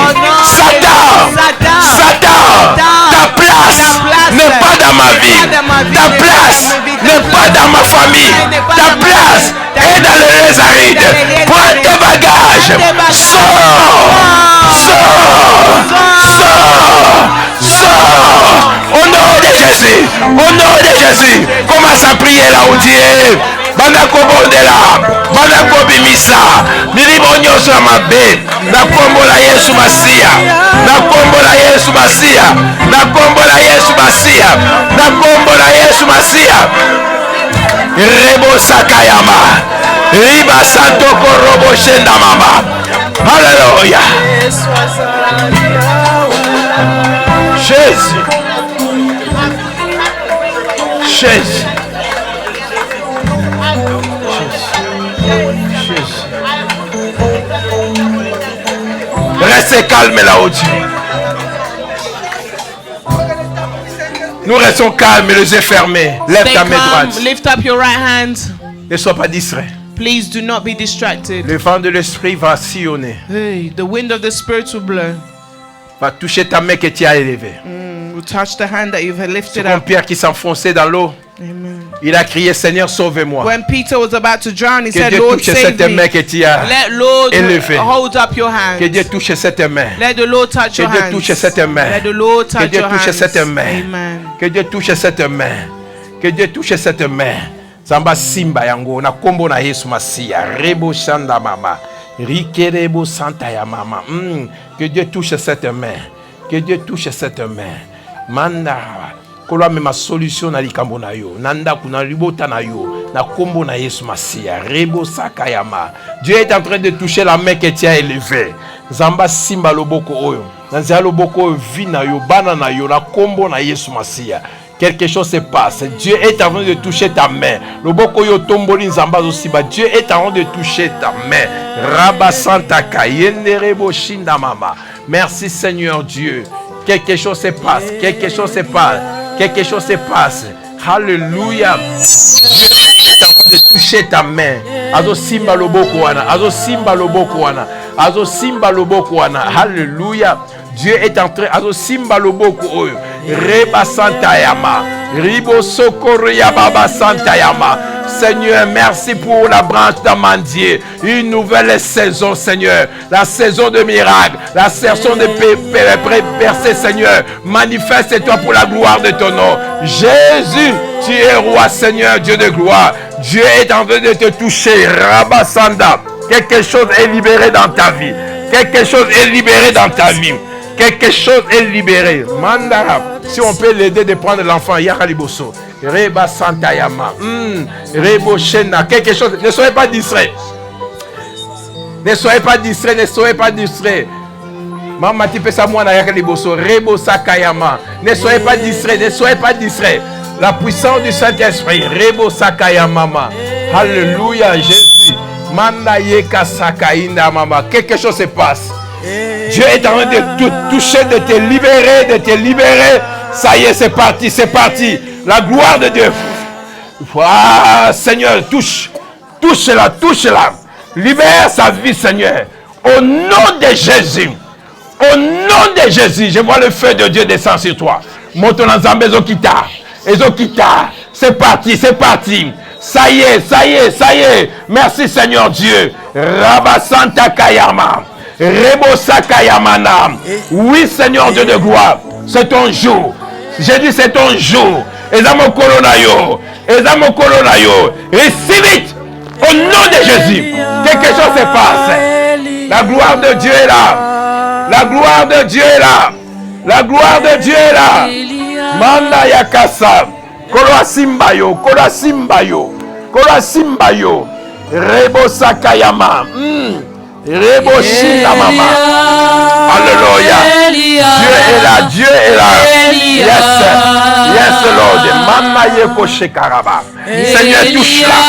Satan, ta place n'est pas dans ma vie, ta place n'est pas dans ma famille, ta place est dans les Lézarides. Prends tes bagages, sors, au nom de Jésus, au nom de Jésus. Commence à prier là où tu es. Banako bondela, banako bimisa, milimo nyonso ya mabe, na kombo la Yesu Masia, na kombo la Yesu Masia, na kombo la Yesu Masia, na kombo la Yesu Masia. Rebo sakayama, riba santo korobo shenda mama. Alléluia. Jésus. Jésus. Restez calme là-haut. Nous restons calmes, les yeux fermés. Lève stay ta main calm. droite. Lift up your right hand. Ne sois pas distrait. Please do not be distracted. Le vent de l'esprit va sillonner. Hey, the wind of the Spirit will blow. Va toucher ta main que tu as élevée. Will touch the hand that you've C'est lifted comme up. Pierre qui s'enfonçait dans l'eau. Amen. Il a crié, Seigneur, sauve-moi. When Peter was about to drown, he Que said, Dieu Lord, touche save cette main me. que tu as Let Lord élevée. hold up your hand. Que Dieu touche cette main. Let the Lord touch Que your Dieu hands. touche cette main. Let the Lord Que touch Dieu your touche hands. cette main. Amen. Que Dieu touche cette main. Que Dieu touche cette main. Zamba simba yango na kombo na Yesu Masia. Rebo shanda mama. Rikerebo santa ya mama. Que Dieu touche cette main. Que Dieu touche cette main. Manda kolwa me ma solution na likambo na yo. Nanda kuna libota na yo. Na kombo na Yesu Masia. Rebo sakayama. Dieu est en train de toucher la main que tu as élevée. Zamba simba loboko oyo. Nanzia loboko oyo vina yo bana na yo na kombo na Yesu Masia. Quelque chose se passe. Dieu est en train de toucher ta main. Loboko yo tomboli nzamba zosiba. Dieu est en train de toucher ta main. Rabba Santa Kayenderebo Shinda Mama. Merci Seigneur Dieu. Quelque chose se passe. Quelque chose se passe. Quelque chose se passe. Alléluia. Dieu est en train de toucher ta main. Azo simba loboko wana. Azo simba loboko wana. Azo simba loboko wana. Alléluia. Dieu est en train à simba loboko oyo. Reba Santayama. Ribo Sokoria Baba Santayama. Seigneur, merci pour la branche d'amandier. Une nouvelle saison, Seigneur. La saison de miracles. La saison de percée, Seigneur. Manifeste-toi pour la gloire de ton nom. Jésus, tu es roi, Seigneur, Dieu de gloire. Dieu est en train de te toucher. Rabasanda. Quelque chose est libéré dans ta vie. Quelque chose est libéré dans ta vie. Quelque chose est libéré. Mandara. Si on peut l'aider de prendre l'enfant, Yakaliboso. Reba Santayama. Rebo Shena. Quelque chose. Ne soyez pas distrait. Ne soyez pas distrait. Ne soyez pas distrait. Maman, tu peux savoir Yakaliboso. Rebo Sakayama. Ne soyez pas distrait. Ne soyez pas distrait. La puissance du Saint-Esprit. Rebo Sakayama. Alléluia, Jésus. Manda Yeka Sakainda Mama. Quelque chose se passe. Dieu est en train de te toucher, de te libérer, de te libérer. Ça y est, c'est parti, c'est parti. La gloire de Dieu. Ah, Seigneur, touche-la, touche-la. Libère sa vie, Seigneur. Au nom de Jésus. Au nom de Jésus, je vois le feu de Dieu descendre sur toi. Monte dans Zambé Zokita. Ezokita. C'est parti, c'est parti. Ça y est, ça y est, ça y est. Merci, Seigneur Dieu. Rabasanta Kayama. Rebo Sakayamana. Oui, Seigneur Dieu de gloire. C'est ton jour. J'ai dit c'est ton jour. Ezamo Kolonayo. Ezamo Kolonayo. Receive it. Au nom de Jésus. Quelque chose se passe. La gloire de Dieu est là. La gloire de Dieu est là. La gloire de Dieu est là. Manda Yakasa. Koloa Simbayo. Koloa Simbayo. Koloa Simbayo. Rebo Sakayama. Rebo Shina Mama. Alléluia. Dieu est là. Dieu est là. Yes. Yes, Lord. Mama Yeko Shekaraba. Seigneur, touche-la.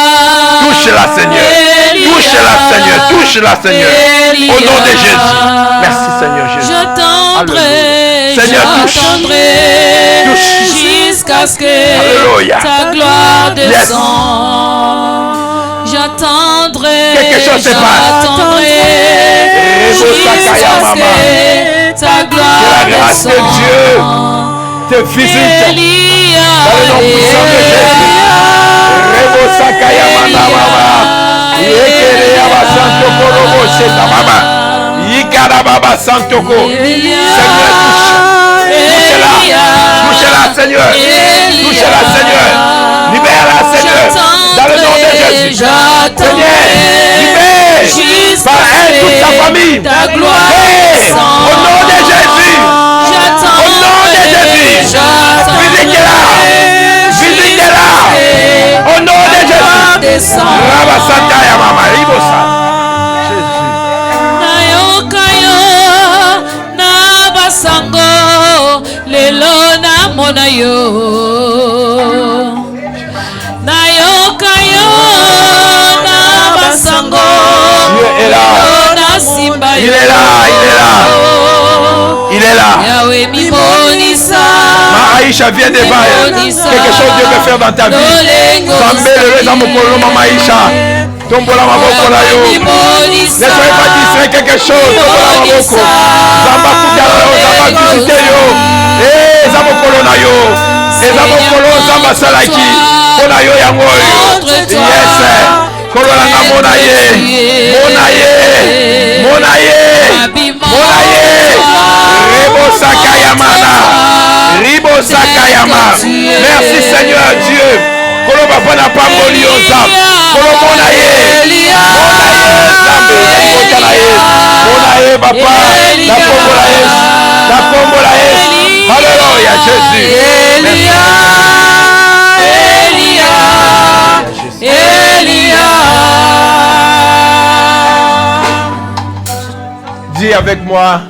Touche-la, Seigneur. Touche-la, Seigneur. Touche-la, Seigneur. Au nom de Jésus. Merci, Seigneur Jésus. J'attendrai. Seigneur, touche. Jusqu'à ce que Alléluia. ta gloire descende. J'attendrai. Quelque chose se passe. Jusqu'à ce que ta gloire que la grâce de Dieu te visite. Dans le nom puissant de Jésus. Rebo Sakayama Mama. Yekere Yaba Santoko Robo Sheta Mama. Yikarababa Santoko. Seigneur, touche-la. Touche-la, Seigneur. Touche-la, Seigneur. Libère-la, Seigneur. Dans le nom de Jésus. Seigneur, libère par elle toute sa famille. Au nom de Jésus. Au nom de Jésus. Visitez-la. Visitez-la. Au nom de Jésus. Rabasanta ya mama ribosa. Jésus. Nayokayo nabasango lelo namonayo. Nayokayo nabasango. Dieu est là. Il est là, il est là. Il est là. Ma Aïcha vient devant elle. Quelque chose Dieu veut faire dans ta vie. Zambé, le Mokolo, Mama Aïcha. Tombola Maboko là yo. Ne soyez pas distrait quelque chose. Tombola Maboko. Zamba Kutaro, Zamba Visite yo. Eh, Zamokolo na yo. Eh, Zamokolo, Zamba Salaki. Kona yo yango yo. Yes. Kolola na monaye. Monaye. Monaye. Monaye. Rebo Sakayamana. Ribo Sakayama. Merci Seigneur Dieu. Koloba bona pamboli ozam. Kolomonaye. Monaye. Zambe. Monaye. Monaye papa. La kombolaye. La kombolaye. Alléluia Jésus. Elia. Dis avec moi,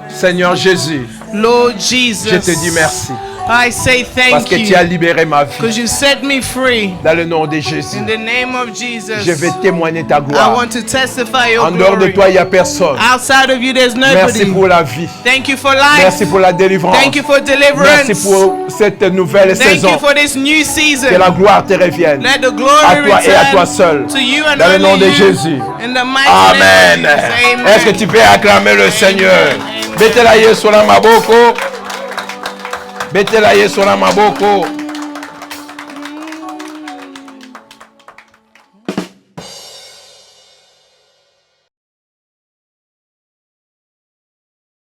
Seigneur Jésus, Lord Jesus, je te dis merci. I say Parce thank que tu as you libéré ma vie. because you set me free. Dans le nom de Jésus, In the name of Jesus, je vais témoigner ta I gloire. want to testify your En dehors de glory. toi, il n'y a personne. Outside of you, there's Merci nobody. pour la vie. Thank you for life. Merci pour la délivrance. Thank you for Merci deliverance. pour cette nouvelle Thank saison. you for this new Que season. la gloire te revienne. Let the glory À toi et à toi return seul. to you and Dans le nom only de you. Jésus. In the mighty Amen. name of Jesus. Est-ce que tu peux acclamer le Seigneur? Amen. Betela Yesu na maboko. Betela Yesu na maboko.